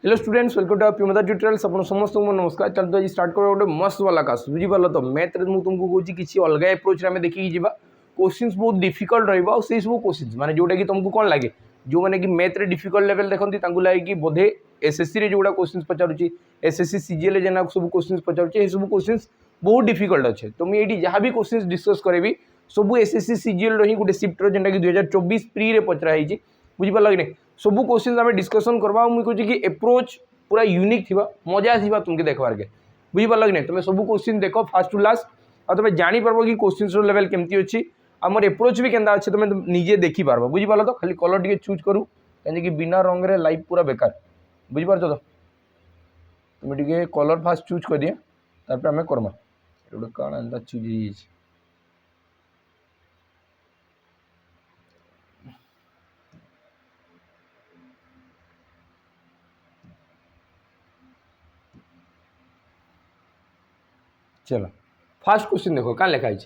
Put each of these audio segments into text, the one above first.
Hello students, welcome to प्यूमदा tutorials. अपन समस्त को नमस्कार। चलते आज स्टार्ट कर गोटे मस्त वाला क्लास बुझी पाल तो मैथ रे तुमको कहूँ किसी अलग एप्रोच रे देखिए जावा क्वेश्चंस बहुत डिफिकल्ट रहा से सब क्वेश्चंस माने जोटा कि तुमको कौन लगे जो मैंने कि मैथ रे डिफिकल्ट लेवल देखते लगे कि बोधे एसएससी रे जोड़ा क्वेश्चंस पचारुची एसएससी सीजीएल जेना सब क्वेश्चंस पचारुची सब क्वेश्चंस बहुत डिफिकल्ट अच्छे। तो मुझे ये जहाँ भी क्वेश्चंस डिस्कस करेबी सब एसएससी सीजीएल रही गोटे शिफ्टर जेनटा कि 2024 प्री रे पचराई बुझीपार कि नहीं सब क्वेश्चन आम डिस्कसन करवा मुझे कहूँ कि एप्रोच पूरा यूनिक थी मजा थी तुमके देखबार के बुझीपार कि नहीं तुम सब क्वेश्चन देख फास्ट टू लास्ट और तुम जापर कि क्वेश्चन लेवल केमती अच्छी आमर एप्रोच भी केंता अच्छे तुम निजे देखिपार बुझीपार तो खाली कलर टे चूज करूँ कहीं बिना रंग रे लाइफ पूरा बेकार बुझीपार तो तुम टे कलर फास्ट चूज कर दिए तापर आम करमा गोटे कौन एंता चूज चलो फास्ट क्वेश्चन देखो क्या लिखा है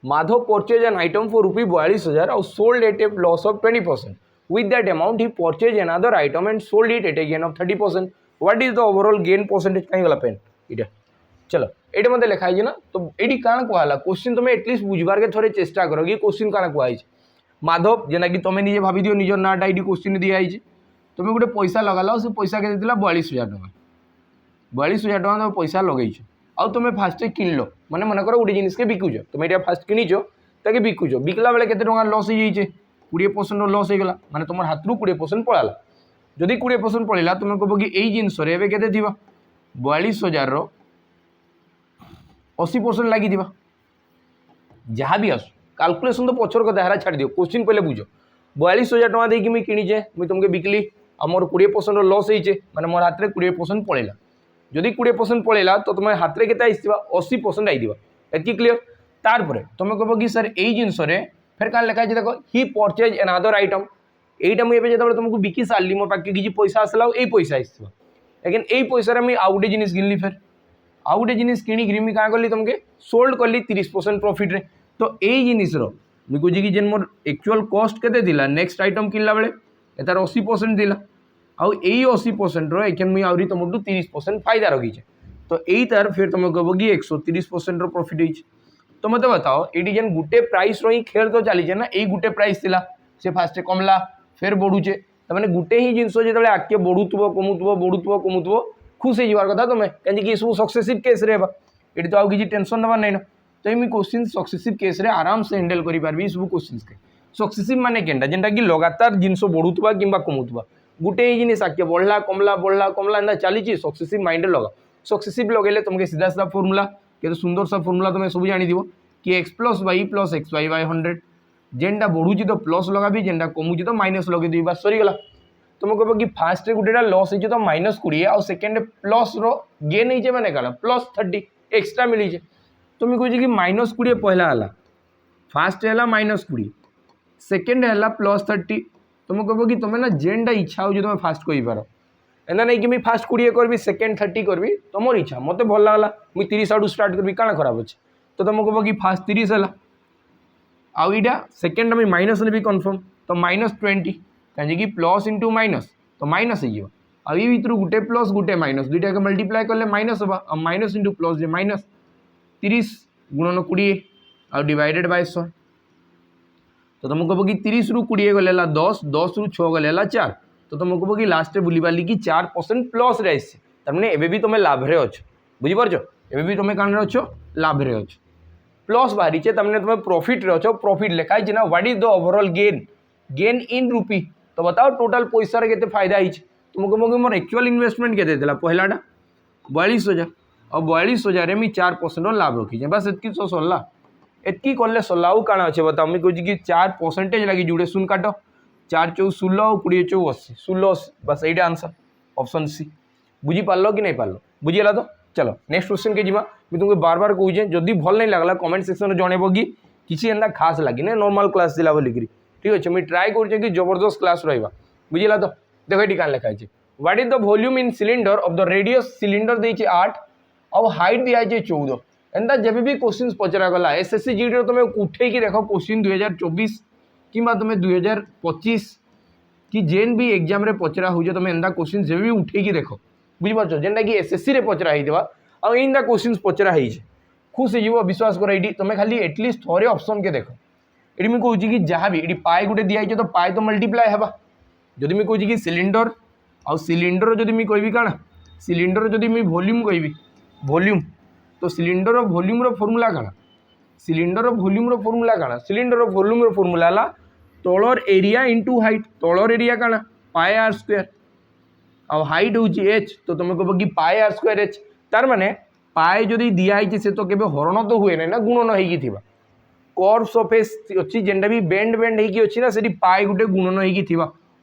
Madhav purchase an item for ₹42,000 और sold at A loss of 20%। With that amount he purchase another item and sold it at A gain of 30%। What is the overall gain percentage कहीं गला pen इटा चलो ये मत लिखाई ना तो ये कण कहला क्वेश्चन तुम एटलिस्ट बुझबार के थोड़े चेष्टा करो कि क्वेश्चन कण कहुई माधव जेना कि तुम निजे भाभी दियो निज नाटा ये क्वेश्चन दिखाई तुम गोटे पैसा लगाल से पैसा के 42,000 टका 42,000 टका तुम पैसा लगे आउ तुम फास्ट किनल मैंने मन कर गोटे जिनिस के बिकुच तुम ये फास्ट किच ताकि बिकुच बिकला बेले केते टଙ୍କା लॉस हो जाइए 20% लॉस हो गला माने तुम हाथ रू 20% पड़ाला जदि 20% पड़ेगा तुम कह कि यही जिनस के 42,000 80% लगी जहाँ भी आस काल्कुलेसन तो पचर कथा है छाड़ दियो क्वेश्चन पहले बुझ 42,000 टଙ୍କା देकी मुझे किणीचे मुझे तुमके बिकली और मोर 20% लॉस होइचे माने मोर हाथ में 20% पड़ेगा जदि 20% पड़ेगा तो तुम हाथ में के 80% आई एति क्लीयर तार तुम कह कि सर यही जिनस फिर क्या लिखा है देखो ही परचेज एनादर आइटम यहीटा मुझे जो तुमको बिकी सारे मो पाखे किसी पैसा आसला यही पैसा आसो लेकिन यही पैसा मुझे आउ गोटे जिनिस किनली फिर आउ गोटे जिनिस किणिकी मुझे क्या कली तुमके सोल्ड कली 30% प्रॉफिट रे तो यही जिनिस मुझे कहे कि जेन मोर एक्चुअल कॉस्ट के नेक्स्ट आइटम किनला बेले तार 80% दिला आउ यही 80% रो मुझे आहरी तुम 30% फायदा रखीचे तो यही तार फिर तुम कह कि 130% रो प्रॉफिट होइछ। तो मत बताओ ये जेन गुटे प्राइस रो ही खेल तो चलीचे ना यही गुटे प्राइस थिला से फास्ट कमला फिर बढ़ुचे तो मैंने गुटे ही जिनस जो आगे बढ़ुव कमुव खुश हो कथा तुम कहीं सब सक्सेसिव केस रे ये तो आउ किसी टेंशन नबार नहीं ना तो ये क्वेश्चन सक्सेसिव केस रे आराम से हैंडल कर पारि सब क्वेश्चन के सक्सेसिव माने केनटा जेनटा कि लगातार जिनस बढ़ुवा कि कमुवा गुटे ही जिनिस आगे बढ़ला कमला एंता चली सक्सेसिव माइंड लगा सक्सेसिव लगे तुमके सीधा सीधा फॉर्मूला के सुंदर सा फॉर्मूला तुम सब जानी कि x + y + xy / 100 जेनटा बढ़ुची तो प्लस लगा जेनटा कमुची तो माइनस लगे दी बात सरीगला तुम कह कि फास्ट गोटेटा लॉस हो तो -20 आउ सेकेंड प्लस रो गेन हो मैंने क्या +30 एक्सट्रा मिली तुम कह कि -20 पहला है फास्ट है -20 सेकेंड है +30 तुम कह कि तुम ना जेनटा इच्छा हो तुम फास्ट कर एना नहीं कि मैं फास्ट 20 करी सेकेंड 30 करी तुम इच्छा मत भल लगला मुझे 30 आड़ू स्टार्ट करी क्या खराब अच्छे तो तुम कह कि फास्ट 30 है आउ इटा सेकेंड मुझे माइनस ने भी कन्फर्म तो -20 कहीं प्लस इंटू माइनस तो माइनस हो आई भर गोटे प्लस गोटे माइनस दुईटा के मल्टीप्लाई कले माइनस हाँ और माइनस इंटू प्लस जे माइनस 30 गुणन 20 आउ डिवाइडेड बाय 100 तो तुम कह कि 30 रू 20 गले 10 10 रू 6 गले 4 तो तुम कह कि लास्ट बुझीपार कि 4% प्लस रे तारमाने एबे भी तुम लाभ रे अच्छ बुझीपार एबे भी तुम कौन अच्छ लाभ रे अच्छ प्लस बाहरी तमें तुम प्रॉफिट रे अच्छ प्रॉफिट लिखाई ना what is the overall gain in rupee तो बताओ टोटाल पैसा रे केते फायदा होइछ तुम कह कि मोर एक्चुअल इन्वेस्टमेंट केते देला पहलाटा 42,000 और 42,000 में 4% लाभ रखी बस एतकी तो सरला एतकी कले सरला आउ काण अच्छे बताओ मुझे कहूँ कि 4% लगी जुड़े शून काट 4 × 4 = 16 और 20 × 4 = 80 16 बस यही आंसर ऑप्शन सी बुझीपार कि नहीं पार बुझीगला तो चलो नेक्स्ट क्वेश्चन के जीवा मैं तुमको बार बार कहूँ जदि भल नहीं लगला कमेंट सेक्शन में जनइब कि किसी एंता खास लगी ना नॉर्मल क्लास दिला बोलिकी ठीक अच्छे मुझे ट्राए कर जबरदस्त क्लास रहा बुझीगला तो देखो ये क्या लिखा है what is the volume in cylinder of the radius cylinder देती 8 और हाइट दिखाई 14 एंता जब भी क्वेश्चन पचरागला एसएससी जीडी तुम उठे देख क्वेश्चन 2024 कि तुम 2025 कि जेन भी एग्जाम रे पचरा हो तुम एंता क्वेश्चन जब भी उठेकी देख बुझीपार जेनटा कि एसएससी रे पचरा होता आंता क्वेश्चन पचरा हो खुश हो विश्वास कर ये तुम खाली एटलिस्ट थोड़े ऑप्शन के देख ये मुझे कहूँ कि जहाँ भी ये पाए गोटे दिखाई तो पाए तो मल्टीप्लाए है जदि मुझे कहूँ कि सिलिंडर आउ सिलिंडर जदि मुझे कहबी कण सिलिंडर जदि मुझे वॉल्यूम कहबी वॉल्यूम तो सिलिंडर वॉल्यूम रो फॉर्मूला कण सिलिंडर वॉल्यूम रो फॉर्मूला कण सिलिंडर वॉल्यूम रो फॉर्मूला है तलर एरिया इंटू हाइट तलर एरिया कण पाए आर स्क्वायर आ हाइट हूँ एच तो तुम कह कि पाए आर स्क्वायर एच तार माने पाए जदि दिखाई से तो केबे हरण तो हुए ना गुणन होगी कर्व सरफेस अच्छी जेनटा भी बेंड बेंड होगी अच्छी ना से पाए गोटे गुणन होगी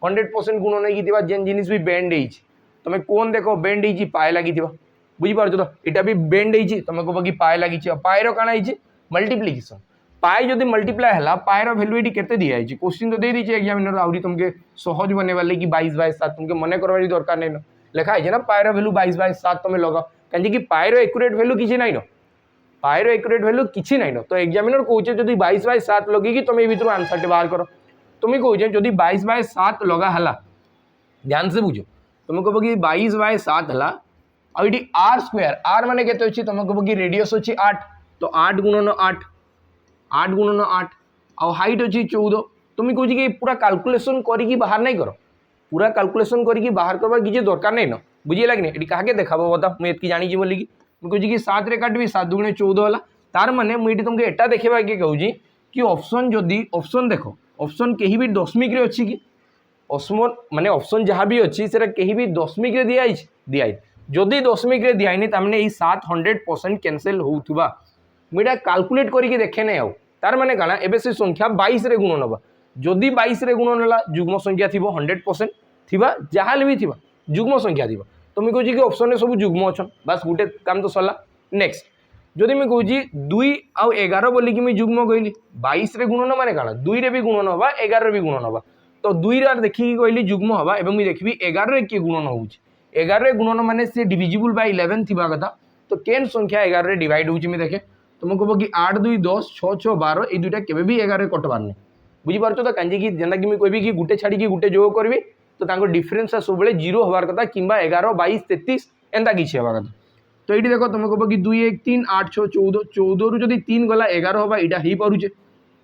100% गुणन होगी जेन जिनिस भी बेंड हो तुम कौन देख बेंड हो पाए लगी बुझीपार तो यहाँ भी बेंड हो तुम कह कि पाए लगी पाएर काण हो मल्टीप्लिकेशन पाए जदि मल्टीप्लाए है पाएर भैल्यू ये केते दिखाई क्वेश्चन तो दे दीजिए एग्जामिनर आहरी तुमके सहज बनवा लगे 22/7 तुमके मन करवार दरकार नहीं लिखा है ना पाएर भैल्यू 22/7 तुम लगाओ कहीं पाएर एक्यूरेट भैल्यू किसी ना पाएर एक्यूरेट भैल्यू किसी ना तो एग्जामिनर कहे जब 22/7 लगे तुम ये भर आंसर बाहर कर तुम्हें कहे जब 22/7 लगा है ध्यान से बुझ तुम कह कि 22/7 है आर स्क्वायर आर माने केते अछि तुम कह कि रेडियस अच्छी 8 तो 8 गुणन 8 8 गुणन 8 आ हाइट अच्छी 14 तुम्हें कहे कि पूरा कैलकुलेशन करके बाहर नहीं कर पूरा कैलकुलेशन करके बाहर करवा किसी दरकार नहीं न बुझेगा कि नहीं ये क्या देखा बता मुझे ये जानी बोलिकी मुझे कि 7 रे काटबी 7 दुगुणे 14 है तार माने मुझे तुमको एटा देखा कि कहूँ कि ऑप्शन जदि ऑप्शन देख ऑप्शन कहीं भी दशमिक रे अच्छी कि ऑप्शन माने ऑप्शन जहाँ भी अच्छी से कहीं भी दशमिक रे दिखाई जदि दशमिक रे दिखाई तार ये 700% कैंसल होउथुबा मुझे कैलकुलेट करके देखे नहीं तार माने काना एबे से संख्या 22 रे गुणन होबा जदि 22 रे गुणन होला जुग्म संख्या थिबो 100% थिबा जहाँ भी थिबा जुग्म संख्या थिबा तो मुझे कहूँ कि ऑप्शन में सब जुग्म अच्छा बस गोटे काम तो सरला नेक्स्ट जदि मुझे कहूँ 2 आउ 11 बोलिकी मुझे जुग्म कहली 22 रे गुणन माने काना 2 रे भी गुणन होबा 11 रे भी गुणन होबा तो 2 रे देखिकी कहली जुग्म होबा एवं मुझे देखबी 11 रे किए गुणन होउची 11 रे गुणन माने से डिविजिबल बाय 11 थिबा कथा तो केन संख्या 11 रे डिवाइड होउची मैं देखे तुम कह कि 8 2 10 6 6 12 ये दुईटा केबे भी 11 रे कटबार नहीं बुझीपार तो कहीं कि जेनटा कि कहबी कि गुटे छाड़ी गोटे जोग करबी तो डिफरेन्स सब 0 हबार कथा कि 11 22 33 एंता किसी हवा कथा तो ये देख तुम कह कि 2 1 3 8 6 14 14 रु जदि 3 गला 11 हवा यहाँ हो पारे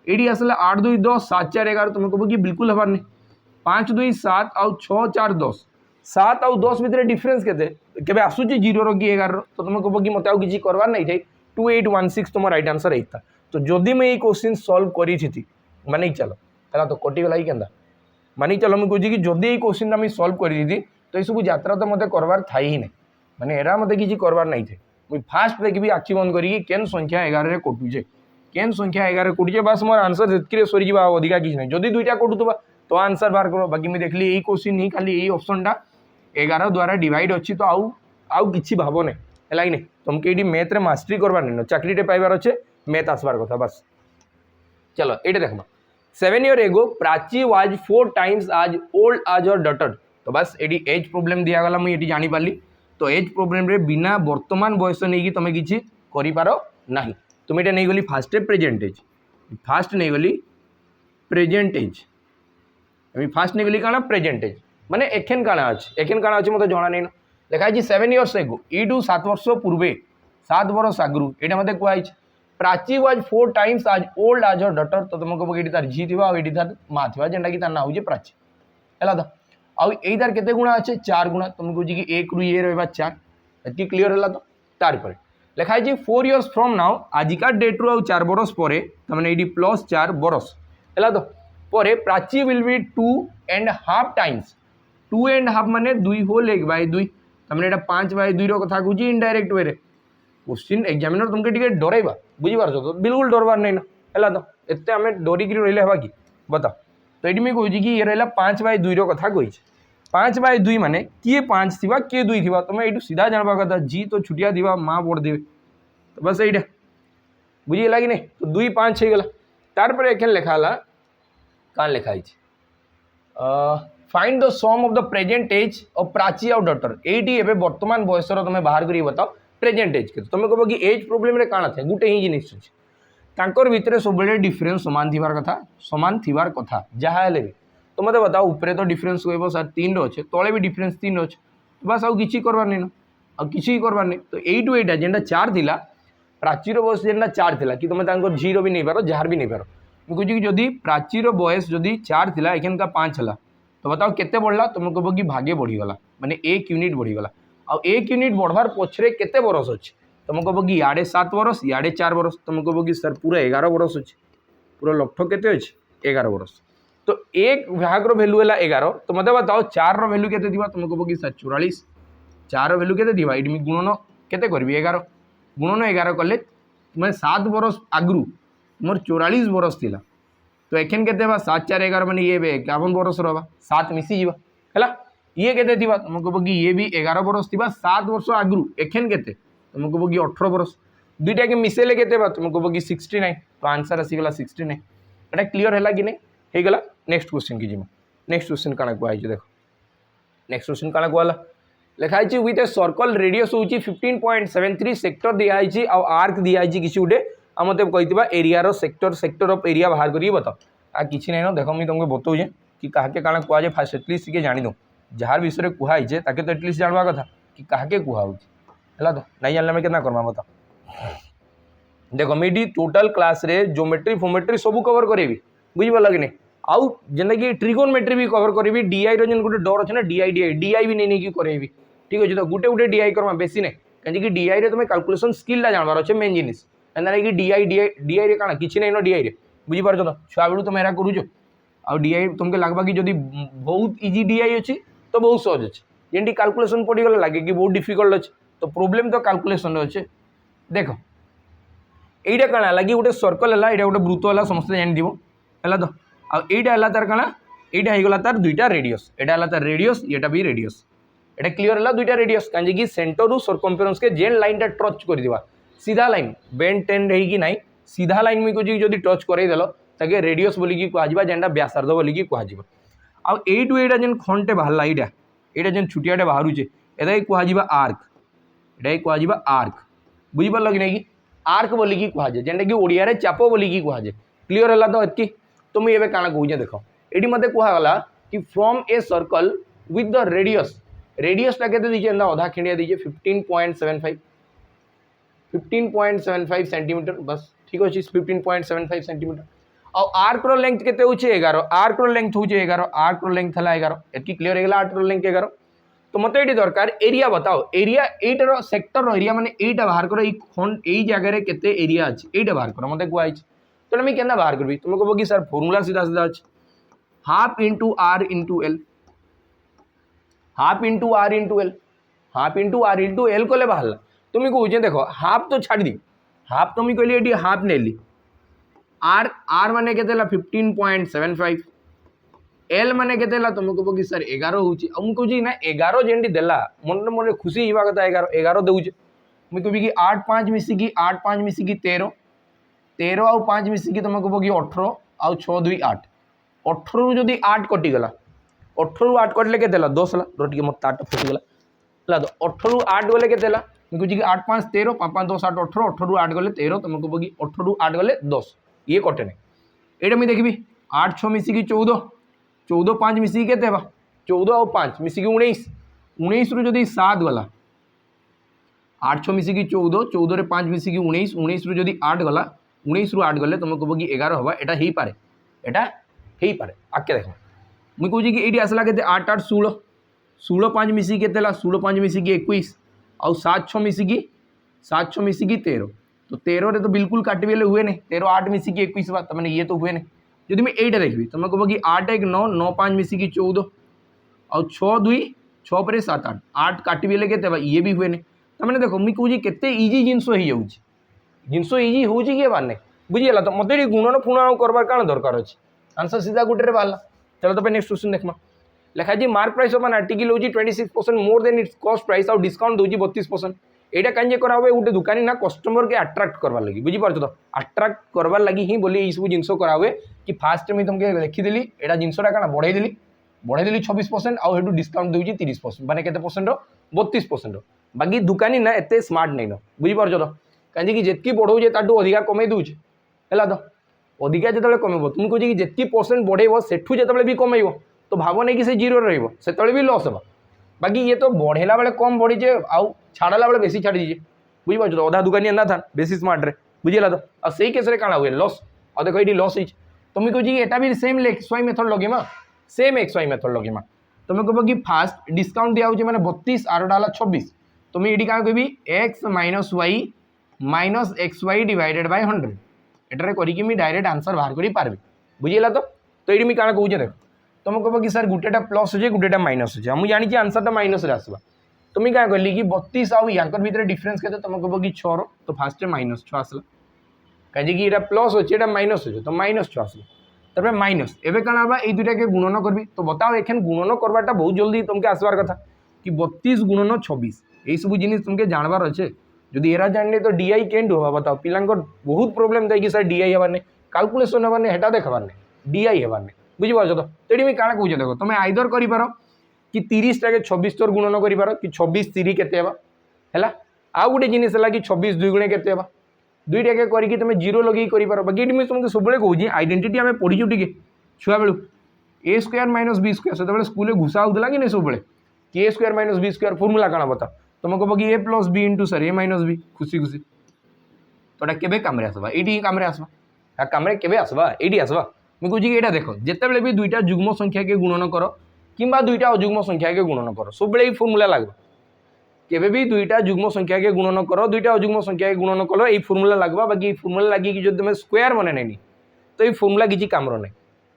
ये आसला 8 2 10 7 4 11 तुम कह कि बिल्कुल हबार नहीं 5 2 7 आउ 6 4 10 7 आउ 10 भितर डिफरेन्स के आसूँ 0 रो कि 11 तो तुम कह कि मत आउ किसी करवार नहीं थे 2816 तुम राइट आंसर होता तो जदि मैं ये क्वेश्चन सॉल्व करी मानिक चलो है तो कटिगला ही क्या मानिक चलो मुझे कहूँ कि जदि ये क्वेश्चन आम सॉल्व करी तो ये सब यात्रा तो मत करवार था ही नहीं माने एरा मत किसी करवार नहीं थे मुझे फास्ट देखी आखि बंद करी केन संख्या 11 कटुचे केन संख्या 11 कटुचे बस मोर आंसर से सरीज अधिका किसी नहीं जदि दुईटा कटुवा तो आंसर बाहर कर बाकी मुझे देखली यही क्वेश्चन ही खाली यही ऑप्शनटा 11 द्वारा डिवाइड अच्छी तो आउ किसी भाव नहीं है कि नहीं तुमको ये मैथ रे मास्टरी करवार नहीं चाकरीटे पाइबार अच्छे मैथ आसबार कथा बस चलो ये देखा 7 years ago Prachi was 4 times as old as her daughter तो बस ये एज प्रोब्लेम दिगला मुझे जानी पाली तो एज प्रोब्लेम रे बिना वर्तमान बयस नहीं तुम किसी कर ना तुम ये नहीं गली फास्ट प्रेजेंट एज फास्ट नहीं गली प्रेजेंट एज फास्ट नहीं गली क्या प्रेजेंट एज माने एखेन काଣା अच्छे एखेन काଣା अच्छे मत जना नहीं लिखाई 7 years ago यू 7 वर्ष पूर्वे 7 वर्ष आगु ये मत कहुई Prachi was 4 times as old as her daughter तो तुम कह ये तार झी थी ये तार माँ थी जेनटा कि तार ना हूँ प्राची है तो आउ यही तार केते गुणा अच्छे 4 गुणा तुम कह कि 1 रु ये रहा 4 ये क्लीयर है तो तार लिखाई 4 years फ्रॉम नाउ आजिका डेट रु 4 बरस पर तमें ये +4 बरस है तो पर प्राची विल बी 2.5 times 2.5 माने 2 होल 1/2 तमें 5/2 कथा कहूँ इनडायरेक्ट वे क्वेश्चन एग्जामिनर तुमके टिके डरइबा बुझीपार तो बिल्कुल डरबार नहीं ना है तो एत आम डरिक रही है कि बता तो ये मुझे कहूँ कि ये रहा 5/2 कथा कही 5/2 माने किए 5 थी किए 2 थी तुम ये सीधा जानवा कथा जी तो छुटिया थी माँ पढ़ देवे तो बस यहीटा बुझीगला कि नहीं तो 2 5 हो गला तार पर एखे लिखाला क्या लिखाई find the sum of the present age of Prachi और डॉटर ये वर्तमान बयसर तुम बाहर कर बताओ प्रेजेंट एज के तुम कह कि एज प्रोब्लेम रे काଣା थे गोटे ही जिनिस अच्छे भितर सब डिफरेन्स सामान थिबार कथा जहाँ भी तो मत बताओ ऊपर तो डिफरेन्स कहब सर 3 अच्छे तले भी डिफरेन्स 3 अच्छे बस आउ कि करवार नहीं ना आउ कि करवार नहीं तो यू यहाँ जेनटा 4 थिला प्राचीर बयस जेनटा 4 थिला कि तुम झीरो भी नहीं पार जार भी नहीं पार मुझे कि जदि प्राचीर बयस जदि 4 थिला एखान का 5 है तो बताओ केते बढ़ला तुम कह कि भागे बढ़ीगला माने 1 यूनिट बढ़ीगला आ 1 यूनिट बढ़वार पछरे केते बरस अच्छे तुम कह कि इे 7 बरस इे 4 बरस तुम कह कि सर पूरा 11 बरस अच्छे पूरा लक्ष्य केते अच्छे 11 बरस तो एक भागर भैल्यू है 11 तो मत बताओ 4 भैल्यू केते दिबा तुम कह कि सर 44 4 भैल्यू केते दिबा ये गुणन केते करबी 11 गुणन 11 कले मैं 7 बरस आगु मोर 44 बरस थिला तो एखन केते 7 4 11 माने ये 51 बरस रहा 7 मिसी जीवा है ये केते दिबा तुम कह कि ये भी 11 बरस थिबा 7 वर्ष आगु एखन केते तुम कह कि 18 बरस दुईटा के मिसेले केते तुम कह कि 69 तो आंसर आसीगला 69 एटा क्लीयर है कि नहीं हो गला नेक्स्ट क्वेश्चन की जीमा नेक्स्ट क्वेश्चन काना कहै देखो नेक्स्ट क्वेश्चन काना कहला लिखाई विथ ए सर्कल रेडियस हूँ 15.73 सेक्टर दिखाई आर्क दिखाई किसी गोटे आ मत कही area sector sector of area बाहर करिए बताओ आ कि नहीं देख मुझे तुमको बताऊे कि क्या काଣା कहुए फास्ट एटलिस्ट टे जानी दो जार विषय कहुए ताके तो एटलिस्ट जानवा कथा कि क्या कहूँ है तो नहीं जानले मैं कितना करमा बताओ देखो मुझे टोटल क्लास रे ज्योमेट्री फोमेट्री सब कवर करी बुझिपाल कि नहीं आउ जेनता कि ट्रिगोनमेट्री भी कवर करी डीआई जेन गोटे डर अच्छे ना डीआई डीआई डीआई भी नहीं करेबी ठीक अच्छे तो गोटे गोटे डीआई करमा बेसी नहीं कहीं डीआई तुम कैलकुलेशन स्किलटा जानवर अच्छे मेन जिनिस एंता कि डीआई डीआई डीआई काଣା किसी नहीं न डीआई बुझीपार तो छुआ बेलू तुम एरा करूच आ डीआई तुमको लगवा कि जब बहुत इजी डीआई अच्छी तो बहुत सहज अच्छे जेमती कैलकुलेशन पड़गला लगे कि बहुत डिफिकल्ट अच्छे तो प्रोब्लेम तो कैलकुलेशन अच्छे देख यहीटा काଣା है कि गोटे सर्कल है गोटे वृत्त है समस्त जानी है तो आईटा है तार काଣା यहाँ होगला तार दुईटा रेडियस यहाँ है तार रेडियस ये भी रेडियस ये क्लीयर है दुईटा रेडियस कहीं सेंटर रु सर्कमफेरेंस के जेन लाइन टच कर सीधा लाइन बेंड टेंड है कि ना सीधा लाइन में कुछ जब टच करदेल ताके रेडियस बोलिकी कहुआ जेनटा व्यासार्ध बोलिकी कहुआ आईटू यहाँ जेन खंडे बाहर यहाँ यहाँ जेन छुटियाटे बाहर ये कहुआ आर्क ये कहुआ आर्क बुझीपार कि नहीं कि आर्क बोलिकी कहुए जेनटा कि ओडिया चाप बोलिकी कहुए क्लीयर है तो एतकी तो मुझे काଣା कहूँ देख ये मत कहगला कि from a circle with the radius रेडियसटा के दीजिए अधा खिंडिया दीजिए 15.75 सेंटीमीटर बस ठीक अच्छे 15.75 सेंटीमीटर और आर्क लेंथ के 11 आर्क लेंथ हूँ 11 आर्क लेंथ है 11 एतकी क्लीयर होगा आर्क लेंथ 11 तो मत ये दरकार एरिया बताओ एरिया एटार सेक्टर एरिया माने एटा बाहर कर खंड यही जगह केते एरिया अच्छे एटा बाहर कर मत कहुई तो मैं क्या बाहर करी तुम कह कि सर फर्मूला सीधा सीधा अच्छे half into R into L half into R into L half into R into L कले बाहर तुम्हें कहे देखो हाफ तो छाड़ दी हाफ तो मुझे कहली ये हाफ नेली आर आर माने के 15.75 एल माने के तुम कह कि सर 11 हो मुझे ना 11 जेनटी देला मन मन खुशी होगा कथा 11 दौचे मुझे कह कि 8 5 मिसिकी 8 5 मिसिकी 13 13 आउ 5 मिसिकी तुम कह कि 18 आउ 6 2 8 18 रु जदि 8 कटिगला 18 रु 8 कटले के 10 टे मत ताट फसीगला है तो 18 रु 8 गले के मुझे कि 8 5 13 5 5 10 8 18 18 रु 8 गले 13 तुम कह कि 18 रु 8 गले 10 ये कटे नहीं ये मुझे देखी 8 6 मिसिकी 14 14 5 मिसिकी के 14 आउ 5 मिसिकी 19 19 रु जदि 7 गला 8 6 मिसिकी 14 14 रे 5 मिसिकी 19 19 रु जदि 8 गला 19 रु 8 गले तुम कह कि 11 हवा एटा ही पारे एटा ही पारे आके देख मुझे कहे कि ये आसला के 8 8 16 16 5 मिसिकी के 16 5 मिसिकी 21 आउ 7 6 मिसिकी 7 6 मिसिकी 13 तो 13 रे तो बिल्कुल काटबेले हुए नहीं 13 8 मिसिकी 21 बात मैंने ये तो हुए नहीं जब मैं एटा देखी तुम कह कि 8 1 9 9 5 मिसिकी 14 आउ 6 2 6 पर 7 8 8 काटबेले के ये भी हुए नहीं तो मैंने देखो मुझे कहे केते इजी जिनस हो जिनस इजी हो बार नहीं बुझीगला तो मत गुणन फुणन करवार क्या दरकार अच्छे आंसर सीधा गोटे बाहर चलो तो नेक्स्ट क्वेश्चन देखमा लिखाई mark price of an article होची 26% more than it's cost price और डिस्काउंट दूसरी 32%। यहाँ कहीं करावे गोटे दुकानी ना कस्टमर के अट्राक्ट करवार लगी बुझीपार तो अट्राक्ट करवार लगी ही बोली ये सब जिन करावे कि फास्ट मुझे तुमको लिखिदेली यहाँ जिनसा क्या बढ़ेदेली 26% आउ डिस्काउंट दूसरी 30% माने केते परसेंट 32% बाकी दुकानी ना एत स्मार्ट नहीं न बुझीपार तो कहीं जितकी बढ़ाऊे ताठू अधिका कमे दूचे है तो अधिका जो कमेब तुम कहे कि जितकी परसेंट बढ़ेब सेठू जो भी कमेब तो भाव नहीं कि से जीरो रही भी लस है बाकी ये तो बढ़ेला बेले कम बढ़ीचे आउ छाड़ला बेले बेसी छाड़ी दीजिए बुझीपार तो अधा दुकानी ना था बेसी स्मार्ट रे बुझेगा तो आ से केस काଣା हुए लस आ देखो ये लस होती तो मुझे कहूँ एटा भी सेम एक्स वाई मेथड लगेमा सेम एक्स वाई मेथड लगेमा तुम कह कि फास्ट डिस्काउंट दिया मैंने 32 आरोटा 26 तो मुझे ये क्या कह x minus y minus x y divided by 100 एटारे करी डायरेक्ट आंसर बाहर करी पारबी बुझीला तो ये क्या कहूँ देख तुम कह कि सर गोटेटा प्लस हो गोटेटा माइनस हो मुझे जानी आंसरटा माइनस आसवा तो मुझे क्या कहली कि 32 आउ यार भितर डिफरेन्स के तुम कह कि 6 तो फास्ट माइनस 6 आसला कहीं ये प्लस अच्छे माइनस हो तो माइनस 6 आसला तब माइनस एवं क्या हाँ ये दुटा के गुणन करबी तो बताओ एखन गुणन करवाटा बहुत जल्दी तुमके आसबार कथा कि 32 गुणन 26 यही सब जिन तुमके जानवर अच्छे जदि एरा जाने तो डीआई केंट होगा बताओ पिला बहुत प्रोब्लेम था कि सर डीआई हबार नहीं काल्कुलेसन हबार नहीं हेटा देखबार नहीं डीआई हबार नहीं बुझीपार तो ये मुझे क्या कहे देख तुम आइदर कर कि 30 टाके 26 तोर गुणन कर कि 26 3 केते है आउ गोटे जिनिस है कि 26 2 गुणे केते दुईटा के करके तुम जीरो लगे कर बाकी मुझे तुमको सब कहूँ आइडेंटिटी आम पढ़ीचु टे छुआ बेलू A square minus B square से स्कूल घुसा होता कि नहीं सब A square minus B square formula काଣା बता तुम कह कि A plus B into sir A minus B खुशी खुशी तो केबे काम आसवा ये काम आसवा काम केबे आसवा ये आसवा मुझे कहूँ कि यहाँ देख जिते भी दुईटा जुग्म संख्या के गुणन कर कि दुईटा अजुग्म संख्या के गुणन कर सब ये फर्मूला लगवा केबे भी दुईटा जुग्म संख्या के गुणन कर दुईटा अजुग्म संख्या के गुणन कल ये फर्मूला लगवा बाकी फर्मूला लगे कि जो तुम स्क्वायर मन नहीं तो ये फर्मूला किसी काम ना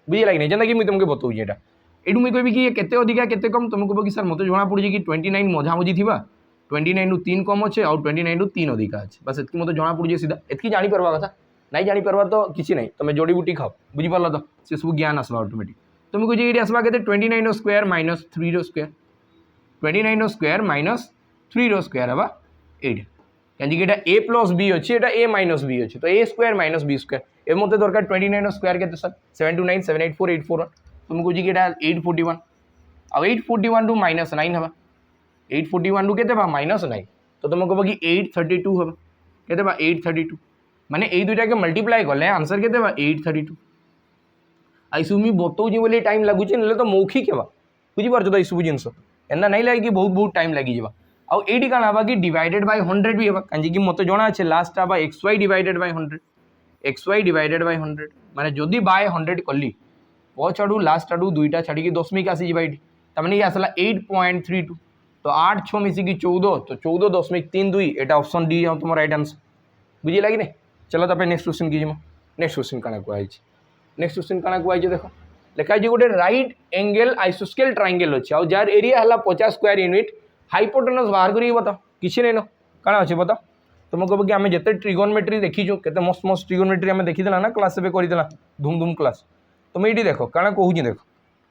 बुझे लगे जेनता कि मुझे तुमको बताऊँ यहाँ ये मुझे कह कि केते अधिका केते कम तुम कह कि सर मत जना पड़ी कि 29 मझामझी थी 29 रु 3 कम अच्छे और 29 रु 3 अधिका अच्छे बस ये मत जना पड़ी सीधा एतकी जापर कथा नहीं जापर तो किसी नहीं तुम जड़ी बूटी खाओ बुझीपार तो से सब ज्ञान आसवा ऑटोमेटिक तुम कह ये आसवा के 29 square minus 3 square 29 square minus 3 square हवा 8 कहीं ए प्लस बी अच्छे ए माइनस बी अच्छे तो ए स्क्वायर माइनस बी स्क्वायर ए मत दरकार 29 स्क्वायर के सर 729 784 841 तुम कह कि 841 अब 841 टू माइनस 9 हवा 841 टू के माइनस 9 तो तुम कह कि 832 हम के 832 माने ये दुटा के मल्टीप्लाई कले आंसर के 832 आई सब मुझे बताऊँ बोले टाइम लगुच ना तो मौखिक है बुझीपार तो ये सब जिन एना नहीं लगे कि बहुत बहुत टाइम लगी जावा आउ ये क्या हाँ कि डिवाइडेड बाय 100 भी है कहीं मत जना अच्छे लास्ट हाँ x y divided by 100 x y divided by 100 माने जदि बाय 100 कली पछ आड़ू लास्ट आड़ू दुईटा छाड़ी दशमिक आसीजा ये तमें ये आसला 8.32 तो 8 6 मिसिकी 14 तो 14.32 यहाँ ऑप्शन डी है तुम राइट आंसर बुझे लगे नहीं चलो तापर नेक्स्ट क्वेश्चन की नेक्स्ट क्वेश्चन क्या कहई नेक्स्ट क्वेश्चन क्या कहई देख लिखाई गोटे राइट एंगल आइसोस्केल ट्रायंगल अच्छे और जार एरिया है 50 स्क्वायर यूनिट हाइपोटेनस बाहर करी बताओ किसी नहीं न क्या अच्छे बताओ तुम कह कि आम जिते ट्रिगोनमेट्री देखीचु के मस्त मस्त ट्रिगोनमेट्री आम देखीला ना क्लास में करदेला धूम धूम क्लास तुम ये देख क्या कहूँ देख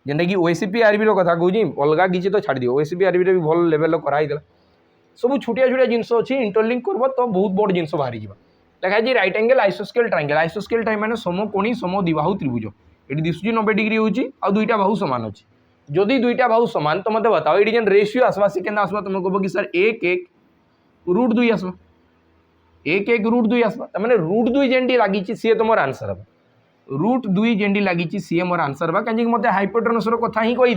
जेनटा कि ओएसीपी आरबी कथा कहूँ अलग किसी तो छाड़ दियो ओएसीपी आरबी भी भल लेवल कराई सब छोटिया छोटिया जिनस अच्छी इंटरलिंक कर तो बहुत बड़ जिन बाहरी जा लिखाई राइट एंगल आइसोस्केल ट्रायंगल आइसोस्केल टाइम मैंने समकोणी समद्विबाहु त्रिभुज ये दिशुची 90 डिग्री होची आ दुईटा बाहु सामान अच्छी जदि दुईटा बाहु सामान तो मत बताओ ये जेन रेशियो आसवा से केना आसवा तुम कह कि सर 1 रूट 2 आसवा 1 रूट 2 आसवा मैंने रूट 2 जेनटी लगी सी तुम आंसर हम रूट 2 जेनटी लगी सी मोर आंसर बा कहीं मत हाइपोटेनसर कथा ही कही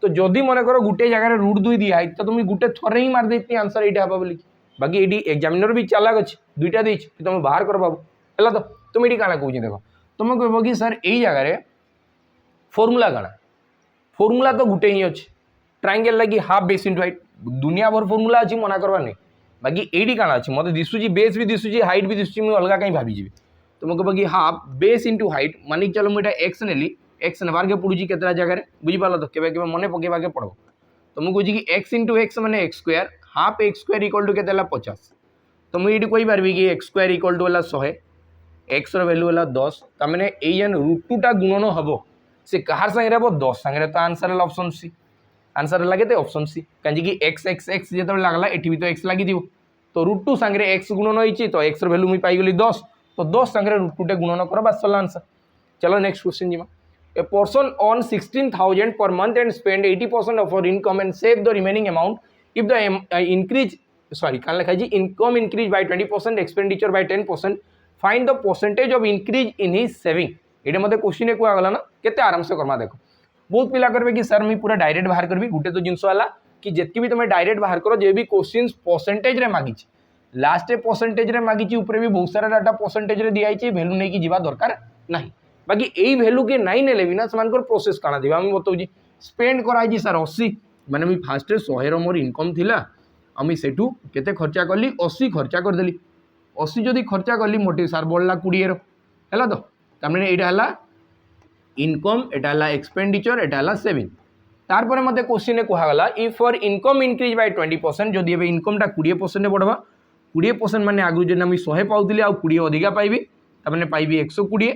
तो जदि मन कर गोटे जगह रूट 2 दिया है तो तुम गोटे थर ही मार देती आंसर यहाँ हाँ बोलिकी बाकी ये एग्जामिनर भी चालाक अच्छे दुईटा दे तुम बाहर कर बाबू है तो तुम ये क्या कहूँ देख तुम कह कि सर यही जगह फर्मूला काଣା फर्मूला तो गोटे ही अच्छे ट्रायंगल लगी हाफ बेस इंटू हाइट दुनिया भर फर्मूला अच्छी मना करवार नहीं बाकी ये काଣା अच्छे मत दिशुची बेस भी दिशुची हाइट भी दिशुची मुझे अलग कहीं भाभी तुम कह कि half base into height Manik चलो मुझे एक्स नेली एक्स नेबार के पड़ूँ केतटा जगह बुझीपार तो केवे केवे मन पकेबा के पड़ो तो मुझे कहूँ कि एक्स इंटू एक्स मैंने x square half x square equal to के 50 तो मुझे ये कही पार्बी कि एक्स स्क्वायर इक्वल टू है 100 एक्स रैल्यू है 10 तमें ये रूट 2टा गुणन हम से कहार संगे हम 10 संगे तो आंसर है ऑप्शन सी आंसर है लगे ऑप्शन सी कहीं एक्स एक्स एक्स जो लगला ये भी तो एक्स लगी तो रूट 2 संगे एक्स गुणन होती तो एक्स रैल्यू मुझे पाईगली 10 तो 10 संगे रूट 2 गुणन कर बस सरला आंसर चलो नेक्स्ट क्वेश्चन जी a person on 16,000 per month and spend 80% of her income and save the remaining amount if the income increase by 20% expenditure by 10% find the percentage of increase in his saving ये मतलब question एक गला ना केते आराम से करमा देखो बहुत पिला करबे कि सर मैं पूरा डायरेक्ट बाहर करबी गुटे तो जिनस वाला कि जेतकी भी तुम डायरेक्ट बाहर करो जे भी क्वेश्चन परसेंटेज रे मागी लास्ट परसेंटेज रे मागी ऊपर भी बहुत सारा डाटा परसेंटेज रे दिया है वैल्यू नहीं कि जीवा दरकार नहीं बाकी यही वैल्यू के नहीं नेले भी ना से प्रोसेस काना दिबा हम बताऊँ स्पेंड कराई सर 80 माने मुझे फास्ट 100 मोर इनकम थिला आमी सेठू केते खर्चा कली 80 खर्चा करदेली 80 जदि खर्चा कली मोटे सार बढ़ला 20 है तो तमें यहाँ इनकम एटा एक्सपेंडिचर एटा सेविंग तार पर मते क्वेश्चन कहगला if for income increase by 20% जदि एबे इनकम टा 20% बढ़वा 20% माने आगु जेना मुझे 100 पाउली आ 20 अधिका पाइबी तमें पाइबी 120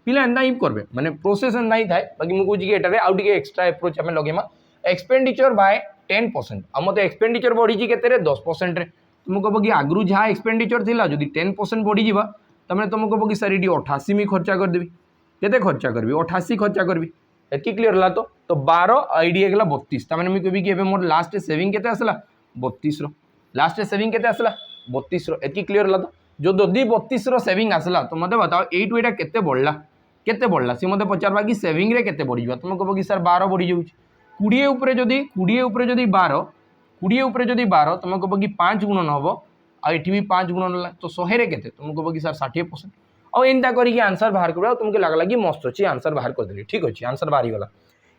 पिला एंता ही करबे माने प्रोसेस एंता ही थाए बाकी मुझे कहूँ कि एटारे आउ टिके एक्स्ट्रा अप्रोच आमे लगेमा एक्सपेंडिचर बाय 10% आ मते एक्सपेंडिचर बढ़ी केते 10% रे तुम कह कि आगु जहाँ एक्सपेंडिचर थिला जदि 10% बढ़ी जावा तमें तुम कह कि सर ये 88 में खर्चा करदेवी केते खर्चा करबी 88 खर्चा करबी एति क्लियर होला तो 12 आईडी गला 32 तमें मुझे कहबी कि मोर लास्ट सेविंग केते आसला 32 लास्ट सेविंग केते आसला 32 एति क्लियर होला तो जो जदि 32 सेविंग आसला तो मते बताओ एटू एटा केते बढ़ला सी मते पचारबा कि सेविंग रे केते बढ़ी जावा तुम कह कि सर 12 बढ़ी जाउछ 20 ऊपर जदि 20 ऊपर जदि 12 20 ऊपर जदि 12 तुम कह कि 5 गुणन हम आ एठी भी 5 गुणन होला तो 100 रे केते तुम कह कि सर 60% और एंता करके आंसर बाहर कर तुमको लगला कि मस्त अच्छी आंसर बाहर करदेली ठीक अच्छे आंसर बाहरी गला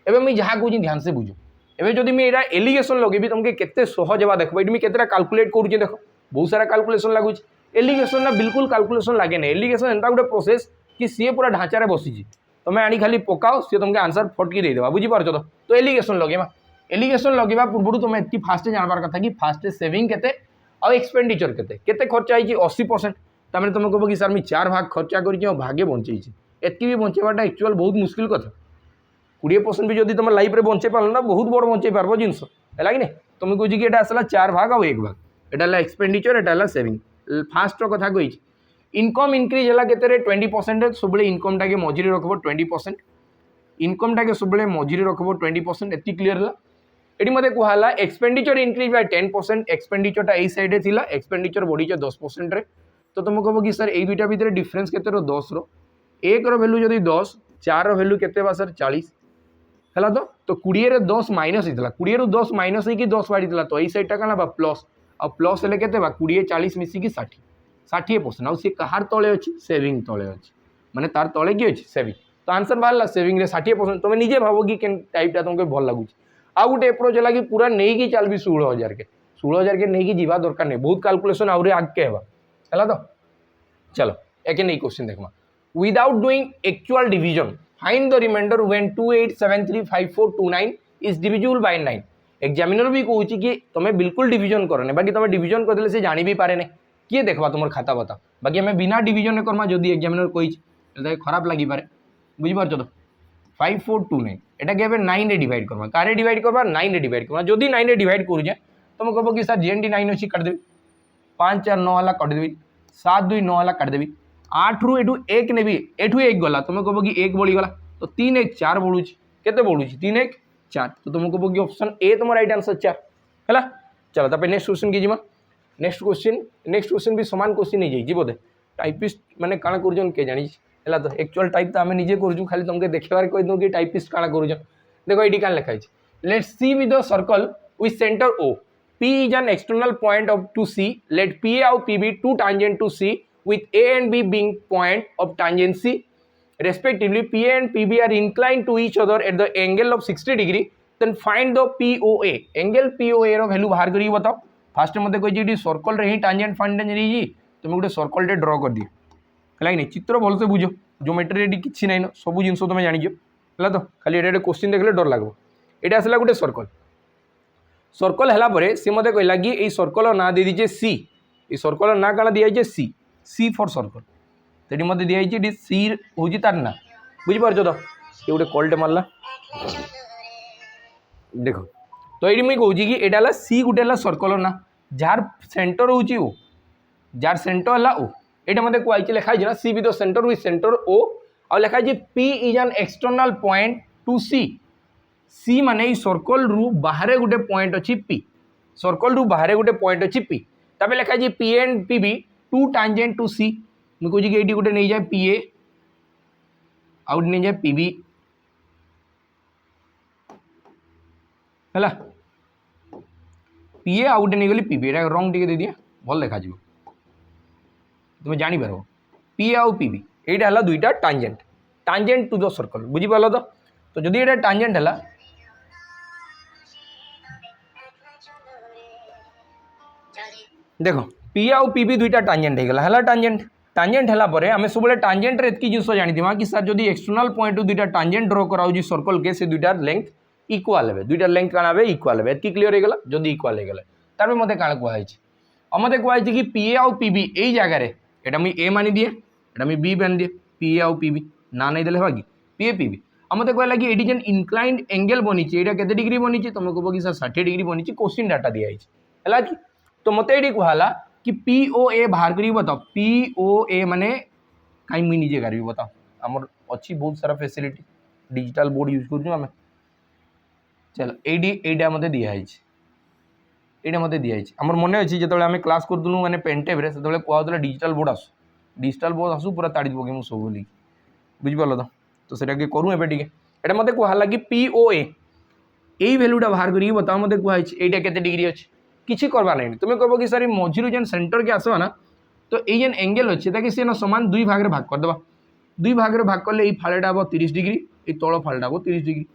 एवं मुझे जहाँ कहूँ ध्यान से बुझो एवं जब मुझे यहाँ एलिगेसन लगे तुमके केते सहज बा देख ये केतेटा काल्कुलेट करुचे देख बहुत सारा काल्कुलेसन लगुच एलिगेसन ना बिल्कुल काल्कुलेसन लगे ना एलिगेसन एंता गोटे प्रोसेस कि सी पूरा ढांचार बसी तुम आनी खाली पकाओ सी तुमको आंसर फटकी देदेवा बुझीपार तो एलिगेसन लगेमा एलिगेसन लगेवा पूर्व तुम एति फास्ट जानवर कथा कि फास्ट सेविंग केते और एक्सपेंडिचर केते खर्चा है 80% तमें तुम कह कि सर मैं 4 भाग खर्चा कर भागे बंचे एतकी भी बंचेवाटा एक्चुअल बहुत मुस्किल कथा 20% भी जब तुम लाइफ में बंचे पार ना बहुत बड़ बंचे पार जिनस है कि तुम कह कि आसला 4 भाग और 1 भाग एटा एक्सपेंडिचर एटा सेविंग फास्ट कथा कही इनकम इनक्रीज है केते 20% सब इनकम टाके मझे रखब 20% इनकम टाके सब मझे रखब 20% एति क्लियर है ये मत कहला एक्सपेंडिचर इनक्रीज बाय 10% एक्सपेंडिचरटा यही सैड्रे थिला एक्सपेंडिचर बढ़ी 10% रे तो तुम कह कि सर ये दुईटा भितर डिफरेन्स के 10 एक भैल्यू जदि 10 4 भैल्यू के सर 40 है तो 20 रे 10 माइनस होता 20 रु 10 माइनस होगी 10 बाड़ी तो यही सैडा कौन बा प्लस आ प्लस हेल्ले के 20 40 मिसिकी 60% आ सी कहार तले अच्छी सेविंग तले अच्छी माने तार तले किए अच्छी सेविंग तो आंसर बाहर सेविंग रे 60% तुम निजे भाव कि टाइपटा तुमको भल लगुच आ गोटे एप्रोच है कि पूरा नहीं कि चलबी 16,000 के 16,000 के नहीं कि जीवा दरकार नहीं बहुत कैलकुलेशन आउरे आगे है तो चलो एक नहीं क्वेश्चन देखमा without doing actual division find the remainder when 28735429 is divisible by 9 examiner भी कहूँ कि तुम्हें बिल्कुल डिवीजन करने बाकी तुम डिवीजन करदे से जानी भी पारे नहीं किए देखा तुम खाता बता बाकी हमें बिना डिवीजन करमा जदि एग्जामिनर कही खराब लगी पारे बुझीपार तो 5429 एटा के 9 रे डिवाइड करवा कारे डिवाइड करवा 9 रे डिवाइड करवा जदि 9 रे डिवाइड करूँ तुम कह कि सर जेएनडी 9 अच्छी काटिदेवी 5 4 9 वाला काटिदेवी 7 2 9 वाला काटिदेवी 8 रु एठू 1 नेबी एठू 1 गला तुम कह कि 1 बढ़ीगला तो 3 1 4 बढ़ुची केते बढ़ुची 3 1 4 तो तुम कह कि ऑप्शन ए तुम राइट आंसर 4 है चलो तापर नेक्स्ट क्वेश्चन की नेक्स्ट क्वेश्चन भी समान क्वेश्चन नहीं जाइए बोधे टाइपिस्ट मैंने काଣା करूछन के जानी है तो एक्चुअल टाइप तो आम निजे करूँ खाली तुमको देखार कही दूँ कि टाइपिस्ट काଣା करूछन देखो ये क्या लिखाई let's see with the circle with centre O P is an external point of to C. Let PA or PB two tangent to C with A and B being point of tangent C. Respectively, PA and PB are inclined to each other at the angle of 60 degree. Then find the POA. Angle POA रो value बाहर करिए बताओ fast मते कोई जी circle रे ही tangent find रही तुम गोटे सर्कल टे ड्र कर दिए है चित्र भलसे बुझ ज्योमेट्री रेडी किसी ना सब जिन तुम जान है तो खाली ये क्वेश्चन देखले डर लगे ये आसला गोटे सर्कल सर्कल है सी मत कहला कि ये सर्कल ना दे दीजिए सी ये सर्कल ना क्या दिखाई सी सी फॉर सर्कल तो मत दिखाई सी हूँ तार ना बुझीपार तो ये गोटे कलटे मारला देख तो ये मुझे कहूँ कि यहाँ सी गोटे सर्कल ना जार सेंटर हूँ ओ जार सेंटर है ओ यहाँ मत कहुई लिखाई ना C with the centre with centre O आ लिखाई P is an external point to C C माने सर्कल रु बाहर गोटे पॉइंट अच्छी पी सर्कल रु बाहर गोटे पॉइंट अच्छी पी तब लिखाई P and P B two tangent to C मुझे कहूँ कि ये गोटे नहीं जाए पी ए आउट नहीं जाए पी बी है पीए आउ गोटे नहीं पीबी एटा रंग टे दे दिए भल देखा तुम जापर पीए आउ पीबी एटा है दुईटा tangent tangent to the circle बुझीपाल तो जदि एटा टांजेंट है देख पी आउ पीबी दुईटा टांजेंट होगा टांजेंट टांजेंट है आम सब टांजेंट रे एतकी जिस जानी कि सर जदि एक्सटर्नल पॉइंट दुईटा टांजेंट ड्र कराऊँ सर्कल के से दुईटा लेंथ इक्वाल है दुईटा लेंथ काण हे इक्वाल है एतकी क्लीयर होगा जदि इक्वाल होगा तार मत क्या कहुई मत कहुई कि पीए आउ पीबी यही जगार एटा मुझे ए मानि दिए एटा मुझे बी मानि दिए पीए आउ पीबी ना नहीं देले कि पीए पीबी मत कहला कि ये जेन इनक्लाइंड एंगल बनी यहाँ के डिग्री बनी तुम कह कि सर 60 डिग्री बनी क्वेश्चन डाटा दिखाई है कि तो मत ये कहला कि पीओए बाहर कर बताओ पीओए माने कहीं मुझे निजे कर बताओ आमर अच्छी बहुत सारा फैसिलिटी डिजिटल बोर्ड यूज कर चलो एटा मत दिखाई ये मत दिखाई आमर मन अच्छी जो आम क्लास करूँ मैंने पेनटेब्रे से कहला डिजिटल बोर्ड डिजिटल बोर्ड आसू पूरा ताड़ी पकड़ मुझे सब बोली बुझिपाल तो सेटा के करूँ एबे टिके एटा मत कहला कि पीओए यही भैल्यूटा बाहर कर बताओ मत कहुई एटा केते डिग्री अच्छे किसी करवा नहीं तुम कह कि सर मझीरू जेन सेंटर के आसवा ना तो ये जेन एंगल अच्छे ताकि सी सामान दुई भाग में भाग करदे दुई भाग में भाग कले ये फाड़ाटा हम 30 डिग्री ये तल फाड़ाटा हम 30 डिग्री